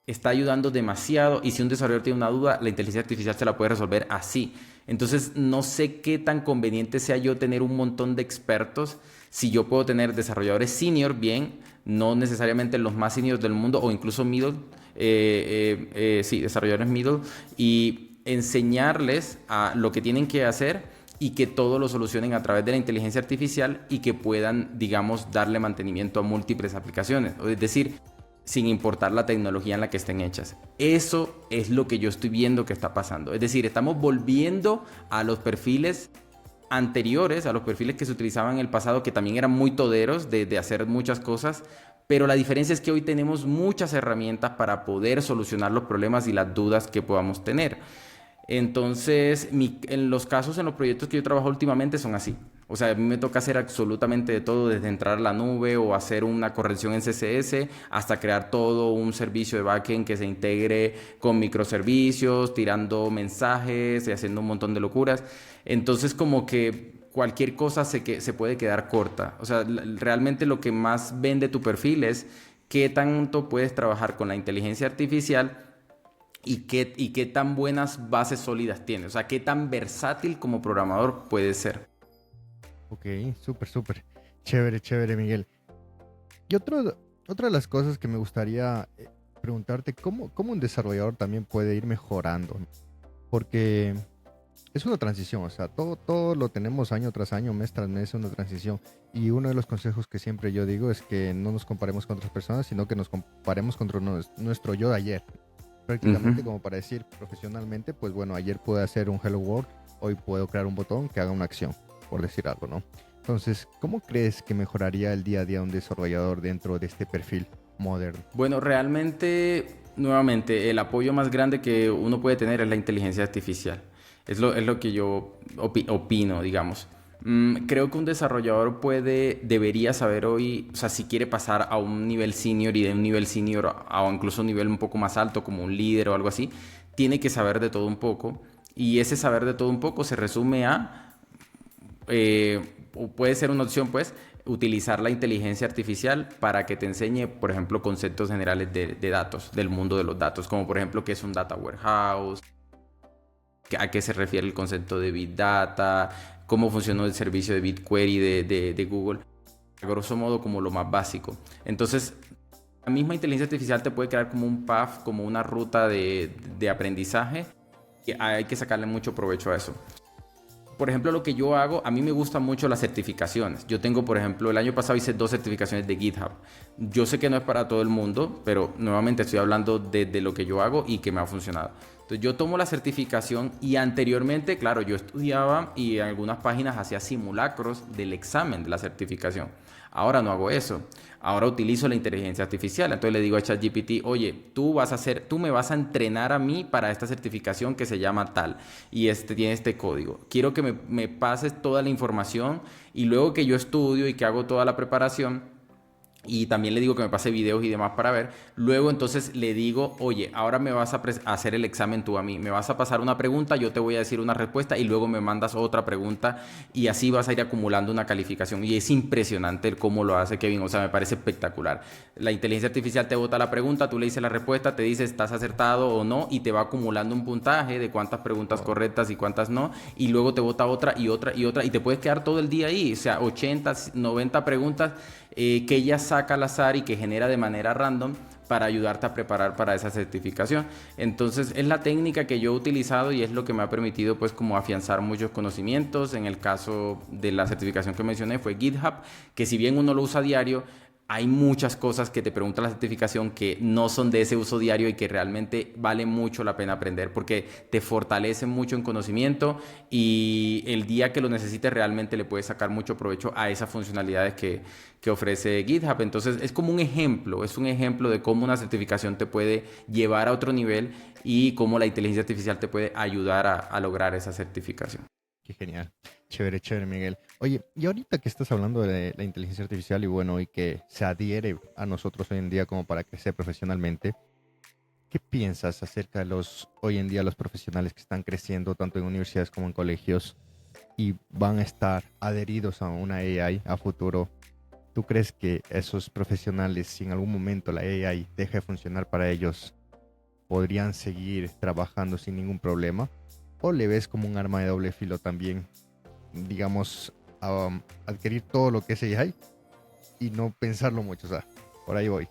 Está ayudando demasiado y si un desarrollador tiene una duda, la inteligencia artificial se la puede resolver así. Entonces, no sé qué tan conveniente sea yo tener un montón de expertos. Si yo puedo tener desarrolladores senior, bien, no necesariamente los más seniors del mundo o incluso middle, sí, desarrolladores middle, y enseñarles a lo que tienen que hacer y que todo lo solucionen a través de la inteligencia artificial y que puedan, digamos, darle mantenimiento a múltiples aplicaciones. Es decir, sin importar la tecnología en la que estén hechas. Eso es lo que yo estoy viendo que está pasando. Es decir, estamos volviendo a los perfiles anteriores, a los perfiles que se utilizaban en el pasado, que también eran muy toderos de hacer muchas cosas, pero la diferencia es que hoy tenemos muchas herramientas para poder solucionar los problemas y las dudas que podamos tener. Entonces, en los casos, en los proyectos que yo trabajo últimamente son así. O sea, a mí me toca hacer absolutamente de todo, desde entrar a la nube o hacer una corrección en CSS hasta crear todo un servicio de backend que se integre con microservicios, tirando mensajes y haciendo un montón de locuras. Entonces, como que cualquier cosa se puede quedar corta. O sea, realmente lo que más vende tu perfil es qué tanto puedes trabajar con la inteligencia artificial y qué tan buenas bases sólidas tiene. O sea, qué tan versátil como programador puede ser. ok, súper, súper. Chévere, chévere, Miguel. Y otra de las cosas que me gustaría preguntarte, ¿cómo un desarrollador también puede ir mejorando? Porque es una transición, o sea, todo lo tenemos año tras año, mes tras mes, una transición. Y uno de los consejos que siempre yo digo es que no nos comparemos con otras personas, sino que nos comparemos contra nuestro yo de ayer. Prácticamente Ujú. como para decir profesionalmente, pues bueno, ayer pude hacer un Hello World, hoy puedo crear un botón que haga una acción, por decir algo, ¿no? Entonces, ¿cómo crees que mejoraría el día a día un desarrollador dentro de este perfil moderno? Bueno, realmente, nuevamente, el apoyo más grande que uno puede tener es la inteligencia artificial. Es lo que yo opino, digamos. Creo que un desarrollador debería saber hoy, o sea, si quiere pasar a un nivel senior y de un nivel senior a incluso un nivel un poco más alto, como un líder o algo así, tiene que saber de todo un poco. Y ese saber de todo un poco se resume a o puede ser una opción, pues, utilizar la inteligencia artificial para que te enseñe, por ejemplo, conceptos generales de datos, del mundo de los datos, como por ejemplo qué es un data warehouse, a qué se refiere el concepto de Big Data, cómo funciona el servicio de BigQuery de Google, a grosso modo como lo más básico. Entonces, La misma inteligencia artificial te puede crear como un path, como una ruta de aprendizaje, y hay que sacarle mucho provecho a eso. Por ejemplo, lo que yo hago, a mí me gustan mucho las certificaciones. Yo tengo, por ejemplo, el año pasado hice 2 certificaciones de GitHub. Yo sé que no es para todo el mundo, pero nuevamente estoy hablando de lo que yo hago y que me ha funcionado. Entonces yo tomo la certificación y anteriormente, claro, yo estudiaba y en algunas páginas hacía simulacros del examen de la certificación. Ahora no hago eso. Ahora utilizo la inteligencia artificial. Entonces le digo a ChatGPT, oye, tú me vas a entrenar a mí para esta certificación que se llama tal y tiene este código. Quiero que me pases toda la información y luego que yo estudio y que hago toda la preparación, y también le digo que me pase videos y demás para ver. Luego entonces le digo, oye, ahora me vas a hacer el examen tú a mí. Me vas a pasar una pregunta, yo te voy a decir una respuesta y luego me mandas otra pregunta y así vas a ir acumulando una calificación. Y es impresionante el cómo lo hace Kevin, o sea, me parece espectacular. La inteligencia artificial te bota la pregunta, tú le dices la respuesta, te dice estás acertado o no y te va acumulando un puntaje de cuántas preguntas correctas y cuántas no. Y luego te bota otra y otra y otra y te puedes quedar todo el día ahí, o sea, 80, 90 preguntas que ella saca al azar y que genera de manera random para ayudarte a preparar para esa certificación. Entonces es la técnica que yo he utilizado y es lo que me ha permitido pues como afianzar muchos conocimientos. En el caso de la certificación que mencioné fue GitHub, que si bien uno lo usa a diario, hay muchas cosas que te pregunta la certificación que no son de ese uso diario y que realmente vale mucho la pena aprender porque te fortalece mucho en conocimiento y el día que lo necesites realmente le puedes sacar mucho provecho a esas funcionalidades que ofrece GitHub. Entonces es como es un ejemplo de cómo una certificación te puede llevar a otro nivel y cómo la inteligencia artificial te puede ayudar a lograr esa certificación. Qué genial. Chévere, chévere, Miguel. Oye, y ahorita que estás hablando de la inteligencia artificial y bueno, y que se adhiere a nosotros hoy en día como para crecer profesionalmente, ¿qué piensas acerca de hoy en día los profesionales que están creciendo tanto en universidades como en colegios y van a estar adheridos a una AI a futuro? ¿Tú crees que esos profesionales, si en algún momento la AI deja de funcionar para ellos, podrían seguir trabajando sin ningún problema? ¿O le ves como un arma de doble filo también, digamos, adquirir todo lo que es AI y no pensarlo mucho? O sea, por ahí voy.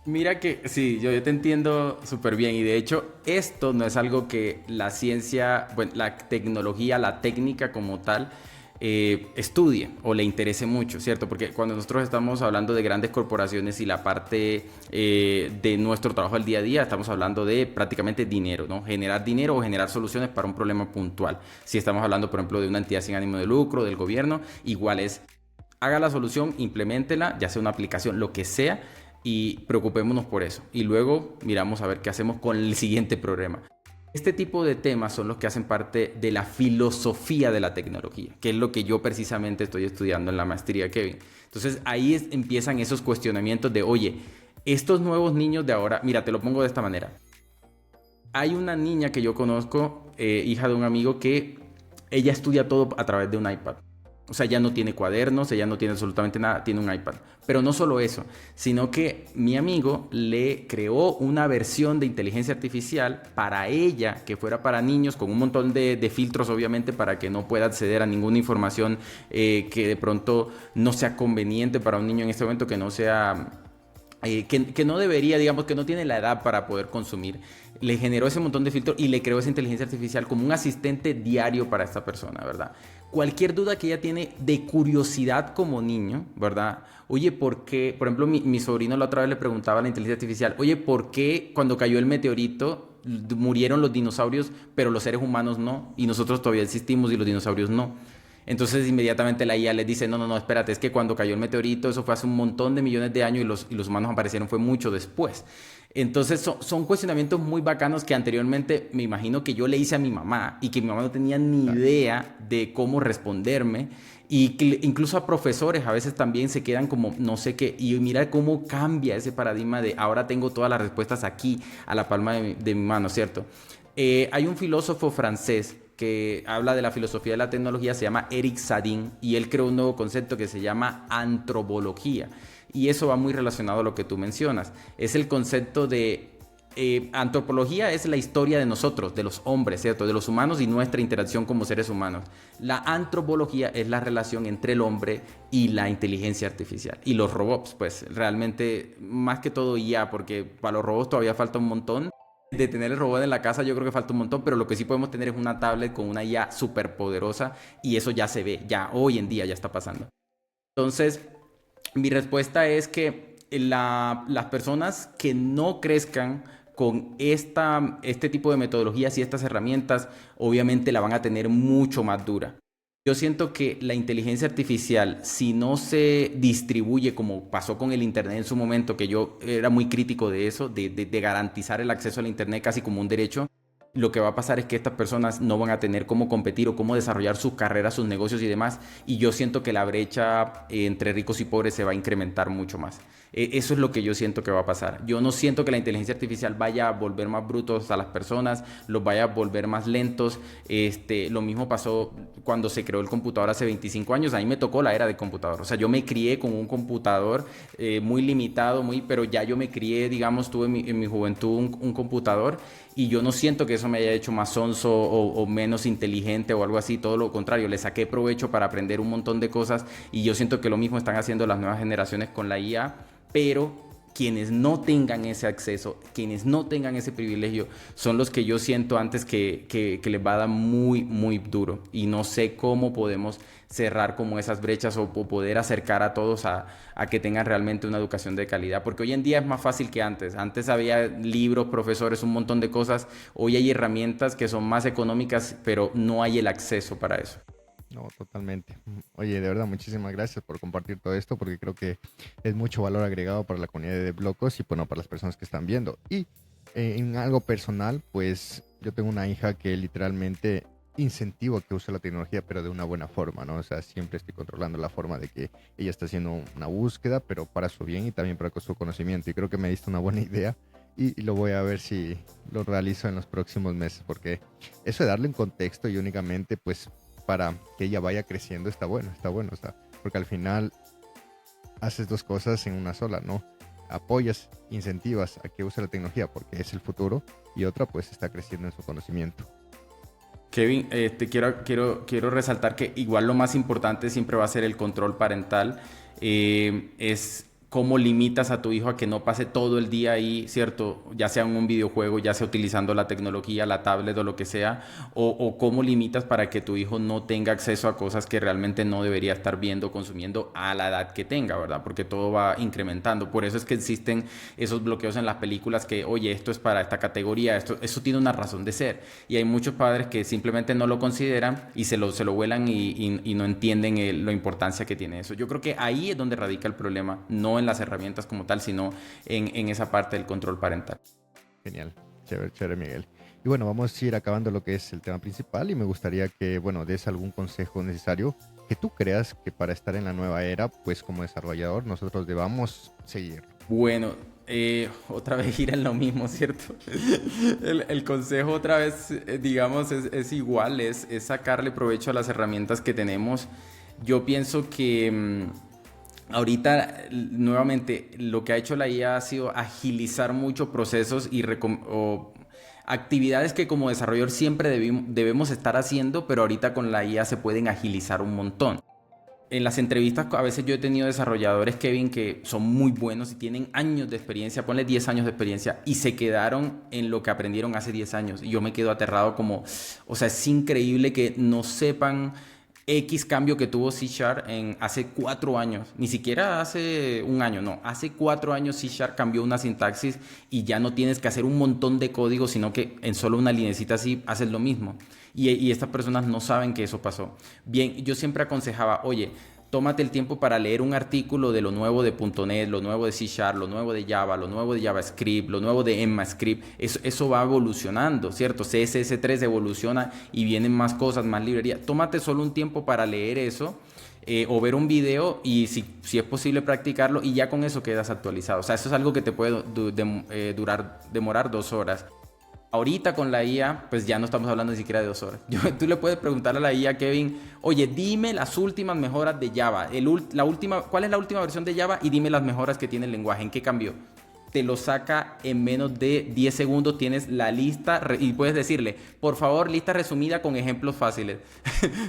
Mira que sí, yo te entiendo súper bien y de hecho esto no es algo que la ciencia, bueno, la tecnología, la técnica como tal estudie o le interese mucho, ¿cierto? Porque cuando nosotros estamos hablando de grandes corporaciones y la parte de nuestro trabajo del día a día, estamos hablando de prácticamente dinero, ¿no? Generar dinero o generar soluciones para un problema puntual. Si estamos hablando, por ejemplo, de una entidad sin ánimo de lucro, del gobierno, igual es, haga la solución, impleméntela, ya sea una aplicación, lo que sea, y preocupémonos por eso. Y luego miramos a ver qué hacemos con el siguiente problema. Este tipo de temas son los que hacen parte de la filosofía de la tecnología, que es lo que yo precisamente estoy estudiando en la maestría, Kevin. Entonces ahí empiezan esos cuestionamientos de, oye, estos nuevos niños de ahora, mira, te lo pongo de esta manera. Hay una niña que yo conozco, hija de un amigo, que ella estudia todo a través de un iPad. O sea, ya no tiene cuadernos, ella no tiene absolutamente nada, tiene un iPad. Pero no solo eso, sino que mi amigo le creó una versión de inteligencia artificial para ella, que fuera para niños, con un montón de filtros, obviamente, para que no pueda acceder a ninguna información que de pronto no sea conveniente para un niño en este momento, que no sea... que no debería, digamos, que no tiene la edad para poder consumir. Le generó ese montón de filtros y le creó esa inteligencia artificial como un asistente diario para esta persona, ¿verdad? Cualquier duda que ella tiene de curiosidad como niño, ¿verdad? Oye, ¿por qué? Por ejemplo, mi sobrino la otra vez le preguntaba a la inteligencia artificial, oye, ¿por qué cuando cayó el meteorito murieron los dinosaurios, pero los seres humanos no? Y nosotros todavía existimos y los dinosaurios no. Entonces inmediatamente la IA les dice, no, espérate, es que cuando cayó el meteorito, eso fue hace un montón de millones de años y los humanos aparecieron fue mucho después. Entonces son cuestionamientos muy bacanos que anteriormente me imagino que yo le hice a mi mamá y que mi mamá no tenía ni idea de cómo responderme. Y que incluso a profesores a veces también se quedan como no sé qué. Y mira cómo cambia ese paradigma de ahora tengo todas las respuestas aquí a la palma de mi mano, ¿cierto? Hay un filósofo francés que habla de la filosofía de la tecnología, se llama Eric Sadin, y él creó un nuevo concepto que se llama antropología. Y eso va muy relacionado a lo que tú mencionas. Es el concepto de antropología es la historia de nosotros, de los hombres, ¿cierto? De los humanos y nuestra interacción como seres humanos. La antropología es la relación entre el hombre y la inteligencia artificial. Y los robots, pues realmente, más que todo IA, porque para los robots todavía falta un montón. De tener el robot en la casa yo creo que falta un montón, pero lo que sí podemos tener es una tablet con una IA súper poderosa y eso ya se ve, ya hoy en día ya está pasando. Entonces, mi respuesta es que las personas que no crezcan con este tipo de metodologías y estas herramientas, obviamente la van a tener mucho más dura. Yo siento que la inteligencia artificial, si no se distribuye como pasó con el Internet en su momento, que yo era muy crítico de eso, de garantizar el acceso al Internet casi como un derecho, lo que va a pasar es que estas personas no van a tener cómo competir o cómo desarrollar sus carreras, sus negocios y demás. Y yo siento que la brecha entre ricos y pobres se va a incrementar mucho más. Eso es lo que yo siento que va a pasar. Yo no siento que la inteligencia artificial vaya a volver más brutos a las personas, los vaya a volver más lentos. Lo mismo pasó cuando se creó el computador hace 25 años. A mí me tocó la era del computador. O sea, yo me crié con un computador muy limitado, pero ya yo me crié, digamos, tuve en mi juventud un computador y yo no siento que eso me haya hecho más sonso o menos inteligente o algo así. Todo lo contrario, le saqué provecho para aprender un montón de cosas y yo siento que lo mismo están haciendo las nuevas generaciones con la IA. Pero quienes no tengan ese acceso, quienes no tengan ese privilegio, son los que yo siento antes que les va a dar muy, muy duro. Y no sé cómo podemos cerrar como esas brechas o poder acercar a todos a que tengan realmente una educación de calidad. Porque hoy en día es más fácil que antes. Antes había libros, profesores, un montón de cosas. Hoy hay herramientas que son más económicas, pero no hay el acceso para eso. No, totalmente. Oye, de verdad, muchísimas gracias por compartir todo esto, porque creo que es mucho valor agregado para la comunidad de Blocos y bueno, para las personas que están viendo. Y en algo personal, pues yo tengo una hija que literalmente incentivo a que use la tecnología, pero de una buena forma, ¿no? O sea, siempre estoy controlando la forma de que ella está haciendo una búsqueda, pero para su bien y también para su conocimiento. Y creo que me diste una buena idea y lo voy a ver si lo realizo en los próximos meses, porque eso de darle un contexto y únicamente, pues, para que ella vaya creciendo está bueno, porque al final haces dos cosas en una sola, ¿no? Apoyas, incentivas a que use la tecnología porque es el futuro y otra pues está creciendo en su conocimiento. Kevin, quiero resaltar que igual lo más importante siempre va a ser el control parental. Es cómo limitas a tu hijo a que no pase todo el día ahí, ¿cierto? Ya sea en un videojuego, ya sea utilizando la tecnología, la tablet o lo que sea, o cómo limitas para que tu hijo no tenga acceso a cosas que realmente no debería estar viendo, consumiendo a la edad que tenga, ¿verdad? Porque todo va incrementando. Por eso es que existen esos bloqueos en las películas que, oye, esto es para esta categoría, eso tiene una razón de ser. Y hay muchos padres que simplemente no lo consideran y se lo vuelan y no entienden la importancia que tiene eso. Yo creo que ahí es donde radica el problema, no en las herramientas como tal, sino en esa parte del control parental. Genial, chévere, chévere, Miguel. Y bueno, vamos a ir acabando lo que es el tema principal y me gustaría que, bueno, des algún consejo necesario que tú creas que para estar en la nueva era, pues como desarrollador, nosotros debamos seguir. Bueno, otra vez ir en lo mismo, ¿cierto? El consejo otra vez, digamos, es igual, es sacarle provecho a las herramientas que tenemos. Yo pienso que ahorita, nuevamente, lo que ha hecho la IA ha sido agilizar muchos procesos y actividades que como desarrollador siempre debemos estar haciendo, pero ahorita con la IA se pueden agilizar un montón. En las entrevistas a veces yo he tenido desarrolladores, Kevin, que son muy buenos y tienen años de experiencia, ponle 10 años de experiencia, y se quedaron en lo que aprendieron hace 10 años. Y yo me quedo aterrado como, o sea, es increíble que no sepan X cambio que tuvo C# hace 4 años, ni siquiera hace un año, no, hace 4 años C# cambió una sintaxis y ya no tienes que hacer un montón de código, sino que en solo una linecita así haces lo mismo. Y estas personas no saben que eso pasó. Bien, yo siempre aconsejaba, oye, tómate el tiempo para leer un artículo de lo nuevo de .NET, lo nuevo de C#, lo nuevo de Java, lo nuevo de JavaScript, lo nuevo de ECMAScript. Eso va evolucionando, ¿cierto? CSS3 evoluciona y vienen más cosas, más librerías. Tómate solo un tiempo para leer eso o ver un video y si es posible practicarlo y ya con eso quedas actualizado. O sea, eso es algo que te puede demorar 2 horas. Ahorita con la IA, pues ya no estamos hablando ni siquiera de 2 horas. Tú le puedes preguntar a la IA, Kevin, oye, dime las últimas mejoras de Java. ¿Cuál es la última versión de Java? Y dime las mejoras que tiene el lenguaje. ¿En qué cambió? te lo saca en menos de 10 segundos. Tienes la lista y puedes decirle, por favor, lista resumida con ejemplos fáciles.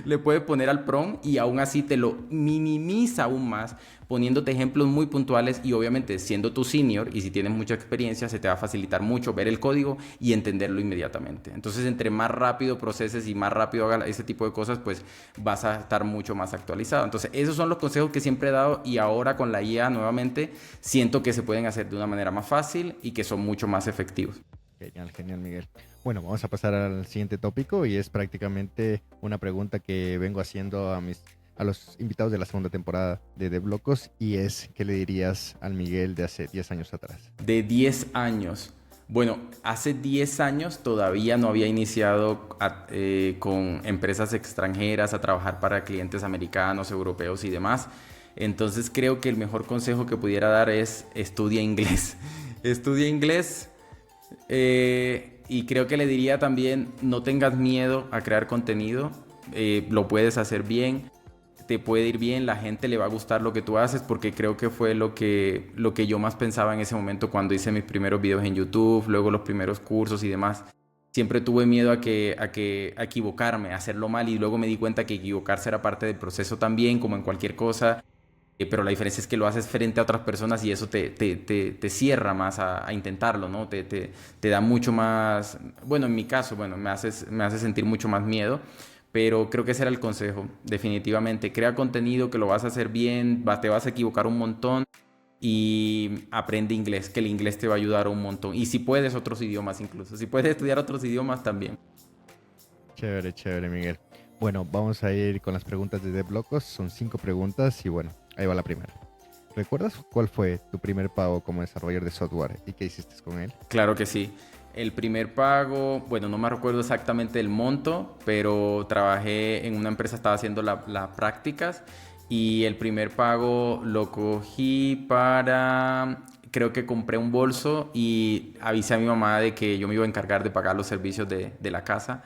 Le puedes poner al prompt y aún así te lo minimiza aún más, poniéndote ejemplos muy puntuales, y obviamente siendo tu senior y si tienes mucha experiencia se te va a facilitar mucho ver el código y entenderlo inmediatamente. Entonces, entre más rápido proceses y más rápido hagas ese tipo de cosas, pues vas a estar mucho más actualizado. Entonces, esos son los consejos que siempre he dado, y ahora con la IA nuevamente siento que se pueden hacer de una manera más fácil y que son mucho más efectivos. Genial, genial, Miguel. Bueno, vamos a pasar al siguiente tópico, y es prácticamente una pregunta que vengo haciendo a los invitados de la segunda temporada de Deblocos, y es, ¿qué le dirías al Miguel de hace 10 años atrás? De 10 años. Bueno, hace 10 años todavía no había iniciado con empresas extranjeras a trabajar para clientes americanos, europeos y demás. Entonces creo que el mejor consejo que pudiera dar es estudia inglés. Estudia inglés. Y creo que le diría también, no tengas miedo a crear contenido. Lo puedes hacer bien, te puede ir bien, la gente le va a gustar lo que tú haces, porque creo que fue lo que yo más pensaba en ese momento cuando hice mis primeros videos en YouTube, luego los primeros cursos y demás. Siempre tuve miedo a equivocarme, a hacerlo mal, y luego me di cuenta que equivocarse era parte del proceso también, como en cualquier cosa. Pero la diferencia es que lo haces frente a otras personas y eso te cierra más a intentarlo, ¿no? Te da mucho más... Bueno, en mi caso, bueno, me hace sentir mucho más miedo, pero creo que ese era el consejo, definitivamente. Crea contenido que lo vas a hacer bien, te vas a equivocar un montón, y aprende inglés, que el inglés te va a ayudar un montón. Y si puedes, otros idiomas incluso. Si puedes estudiar otros idiomas también. Chévere, chévere, Miguel. Bueno, vamos a ir con las preguntas de Deblocos. Son 5 preguntas y bueno, ahí va la primera. ¿Recuerdas cuál fue tu primer pago como desarrollador de software y qué hiciste con él? Claro que sí. El primer pago, bueno, no me recuerdo exactamente el monto, pero trabajé en una empresa, estaba haciendo las prácticas, y el primer pago lo cogí creo que compré un bolso y avisé a mi mamá de que yo me iba a encargar de pagar los servicios de la casa,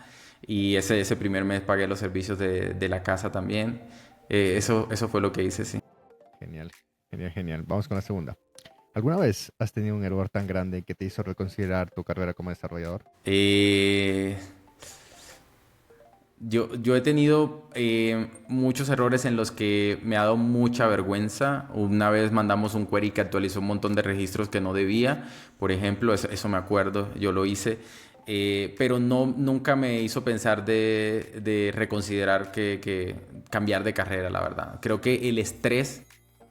y ese primer mes pagué los servicios de la casa también. Eso fue lo que hice, sí. Genial, genial, genial. Vamos con la segunda. ¿Alguna vez has tenido un error tan grande que te hizo reconsiderar tu carrera como desarrollador? Yo he tenido muchos errores en los que me ha dado mucha vergüenza. Una vez mandamos un query que actualizó un montón de registros que no debía, por ejemplo, eso me acuerdo, yo lo hice. Pero nunca me hizo pensar de reconsiderar que cambiar de carrera, la verdad. Creo que el estrés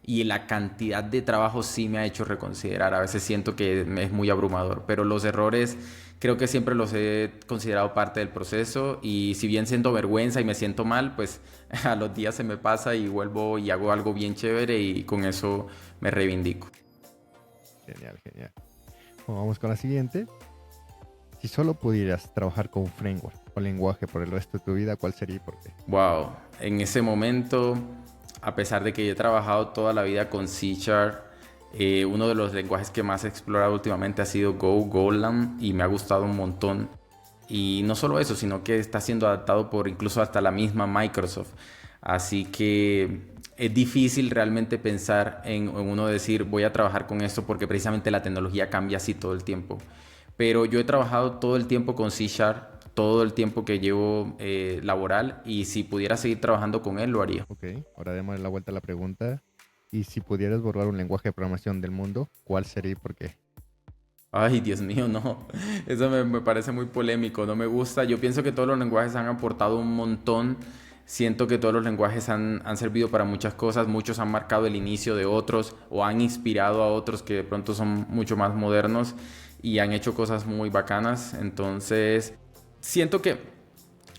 y la cantidad de trabajo sí me ha hecho reconsiderar. A veces siento que es muy abrumador, pero los errores creo que siempre los he considerado parte del proceso, y si bien siento vergüenza y me siento mal, pues a los días se me pasa y vuelvo y hago algo bien chévere, y con eso me reivindico. Genial, genial. Bueno, vamos con la siguiente. Si solo pudieras trabajar con un framework o lenguaje por el resto de tu vida, ¿cuál sería y por qué? Wow, en ese momento, a pesar de que yo he trabajado toda la vida con C#, uno de los lenguajes que más he explorado últimamente ha sido Golang, y me ha gustado un montón. Y no solo eso, sino que está siendo adaptado por incluso hasta la misma Microsoft. Así que es difícil realmente pensar en uno decir voy a trabajar con esto, porque precisamente la tecnología cambia así todo el tiempo. Pero yo he trabajado todo el tiempo con C#, todo el tiempo que llevo laboral, y si pudiera seguir trabajando con él, lo haría. Ok, ahora démosle la vuelta a la pregunta. Y si pudieras borrar un lenguaje de programación del mundo, ¿cuál sería y por qué? Ay, Dios mío, no. Eso me parece muy polémico, no me gusta. Yo pienso que todos los lenguajes han aportado un montón. Siento que todos los lenguajes han servido para muchas cosas. Muchos han marcado el inicio de otros, o han inspirado a otros que de pronto son mucho más modernos y han hecho cosas muy bacanas. Entonces, siento que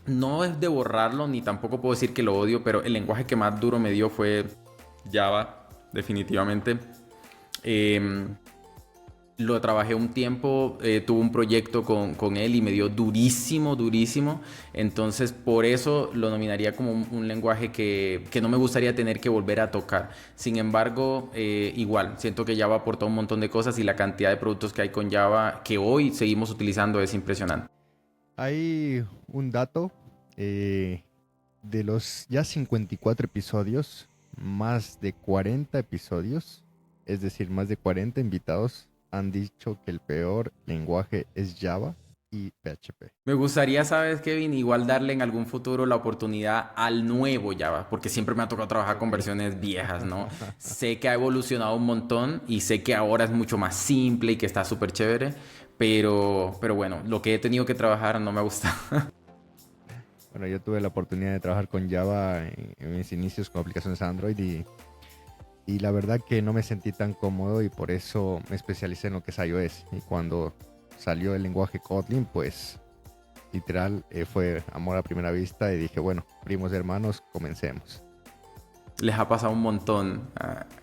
no es de borrarlo, ni tampoco puedo decir que lo odio, pero el lenguaje que más duro me dio fue Java, definitivamente. Lo trabajé un tiempo, tuve un proyecto con él y me dio durísimo, durísimo. Entonces, por eso lo nominaría como un lenguaje que no me gustaría tener que volver a tocar. Sin embargo, igual, siento que Java aportó un montón de cosas, y la cantidad de productos que hay con Java que hoy seguimos utilizando es impresionante. Hay un dato de los ya 54 episodios, más de 40 episodios, es decir, más de 40 invitados han dicho que el peor lenguaje es Java y PHP. Me gustaría, sabes, Kevin, igual darle en algún futuro la oportunidad al nuevo Java, porque siempre me ha tocado trabajar con Ok. versiones viejas, ¿no? Sé que ha evolucionado un montón y sé que ahora es mucho más simple y que está súper chévere, pero bueno, lo que he tenido que trabajar no me ha gustado. Bueno, yo tuve la oportunidad de trabajar con Java en mis inicios con aplicaciones Android y la verdad que no me sentí tan cómodo y por eso me especialicé en lo que es iOS. Y cuando salió el lenguaje Kotlin, pues literal fue amor a primera vista y dije, bueno, primos hermanos, comencemos. Les ha pasado un montón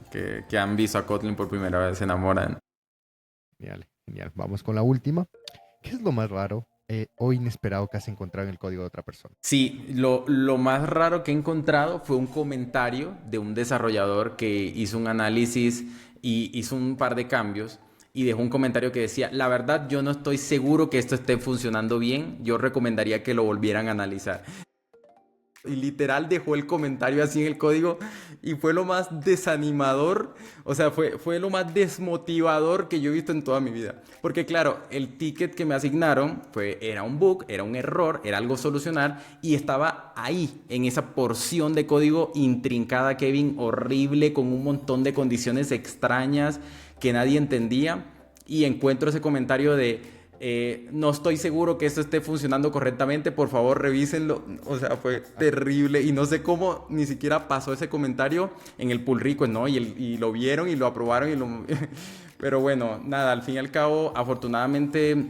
que han visto a Kotlin por primera vez, se enamoran. Genial, genial. Vamos con la última. ¿Qué es lo más raro o inesperado que has encontrado en el código de otra persona? Sí, lo más raro que he encontrado fue un comentario de un desarrollador que hizo un análisis y hizo un par de cambios y dejó un comentario que decía, la verdad yo no estoy seguro que esto esté funcionando bien, yo recomendaría que lo volvieran a analizar. Y literal dejó el comentario así en el código y fue lo más desanimador, o sea, fue lo más desmotivador que yo he visto en toda mi vida. Porque claro, el ticket que me asignaron era un bug, era un error, era algo a solucionar y estaba ahí, en esa porción de código intrincada, Kevin, horrible, con un montón de condiciones extrañas que nadie entendía. Y encuentro ese comentario de no estoy seguro que esto esté funcionando correctamente, por favor revísenlo. O sea, fue terrible y no sé cómo ni siquiera pasó ese comentario en el pull request, ¿no? Y lo vieron y lo aprobaron pero bueno, nada, al fin y al cabo, afortunadamente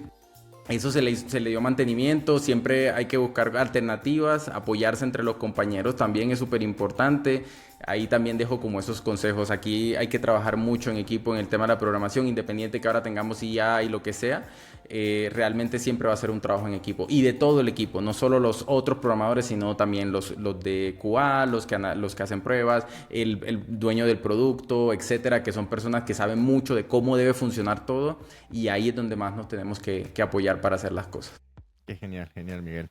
eso se le dio mantenimiento, siempre hay que buscar alternativas, apoyarse entre los compañeros también es súper importante. Ahí también dejo como esos consejos. Aquí hay que trabajar mucho en equipo en el tema de la programación, independiente que ahora tengamos IA y lo que sea. Realmente siempre va a ser un trabajo en equipo y de todo el equipo, no solo los otros programadores, sino también los de QA, los que hacen pruebas, el dueño del producto, etcétera, que son personas que saben mucho de cómo debe funcionar todo y ahí es donde más nos tenemos que apoyar para hacer las cosas. Qué genial, genial, Miguel.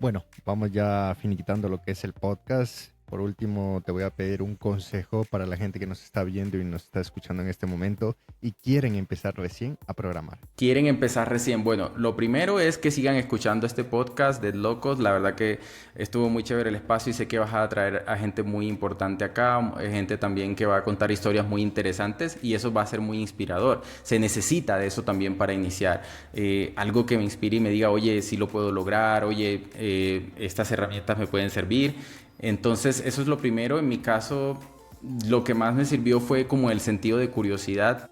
Bueno, vamos ya finiquitando lo que es el podcast. Por último, te voy a pedir un consejo para la gente que nos está viendo y nos está escuchando en este momento y quieren empezar recién a programar. Quieren empezar recién. Bueno, lo primero es que sigan escuchando este podcast de Locos. La verdad que estuvo muy chévere el espacio y sé que vas a traer a gente muy importante acá, gente también que va a contar historias muy interesantes y eso va a ser muy inspirador. Se necesita de eso también para iniciar. Algo que me inspire y me diga, oye, sí lo puedo lograr, oye, estas herramientas me pueden servir. Entonces, eso es lo primero. En mi caso, lo que más me sirvió fue como el sentido de curiosidad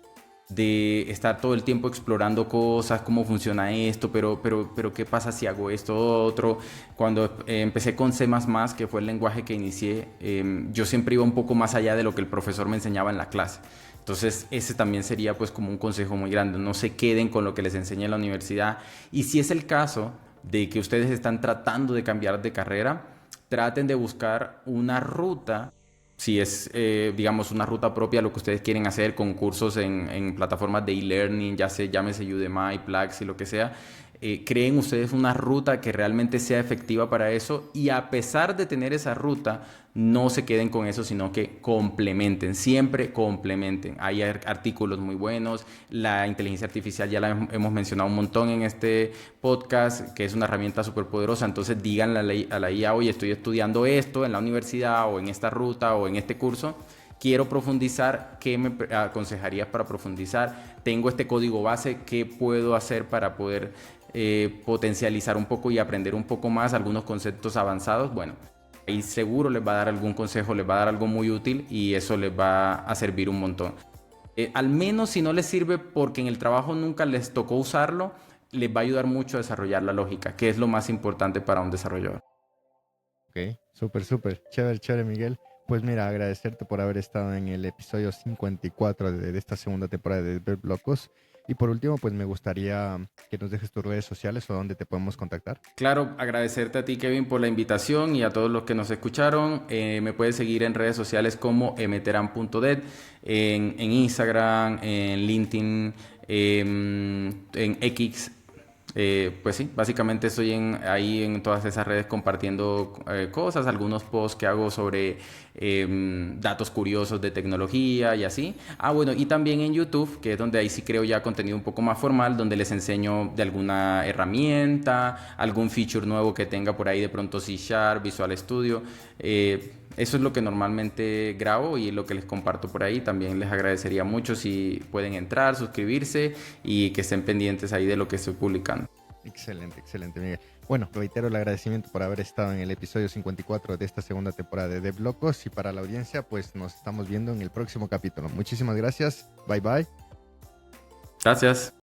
de estar todo el tiempo explorando cosas, cómo funciona esto, pero qué pasa si hago esto otro. Cuando empecé con C++, que fue el lenguaje que inicié, yo siempre iba un poco más allá de lo que el profesor me enseñaba en la clase. Entonces ese también sería pues como un consejo muy grande, no se queden con lo que les enseña en la universidad y si es el caso de que ustedes están tratando de cambiar de carrera, traten de buscar una ruta si es, digamos, una ruta propia, lo que ustedes quieren hacer con cursos en plataformas de e-learning, ya sea, llámese Udemy, Platzi, lo que sea, creen ustedes una ruta que realmente sea efectiva para eso y a pesar de tener esa ruta, no se queden con eso, sino que complementen, siempre complementen. Hay artículos muy buenos, la inteligencia artificial ya la hemos mencionado un montón en este podcast, que es una herramienta súper poderosa, entonces díganle a la IA, oye, estoy estudiando esto en la universidad o en esta ruta o en este curso, quiero profundizar, ¿qué me aconsejarías para profundizar? Tengo este código base, ¿qué puedo hacer para poder potencializar un poco y aprender un poco más algunos conceptos avanzados? Bueno, ahí seguro les va a dar algún consejo, les va a dar algo muy útil y eso les va a servir un montón. Al menos si no les sirve porque en el trabajo nunca les tocó usarlo, les va a ayudar mucho a desarrollar la lógica, que es lo más importante para un desarrollador. Ok, súper, súper. Chévere, chévere, Miguel. Pues mira, agradecerte por haber estado en el episodio 54 de esta segunda temporada de Dev Locos. Y por último, pues me gustaría que nos dejes tus redes sociales o dónde te podemos contactar. Claro, agradecerte a ti, Kevin, por la invitación y a todos los que nos escucharon. Me puedes seguir en redes sociales como mteran.dev, en Instagram, en LinkedIn, en X. Pues sí, básicamente estoy ahí en todas esas redes compartiendo cosas, algunos posts que hago sobre datos curiosos de tecnología y así. Ah, bueno, y también en YouTube, que es donde ahí sí creo ya contenido un poco más formal, donde les enseño de alguna herramienta, algún feature nuevo que tenga por ahí de pronto C Sharp, Visual Studio. Eso es lo que normalmente grabo y lo que les comparto por ahí. También les agradecería mucho si pueden entrar, suscribirse y que estén pendientes ahí de lo que estoy publicando. Excelente, excelente, Miguel. Bueno, reitero el agradecimiento por haber estado en el episodio 54 de esta segunda temporada de DevLocos, y para la audiencia, pues nos estamos viendo en el próximo capítulo. Muchísimas gracias. Bye bye. Gracias.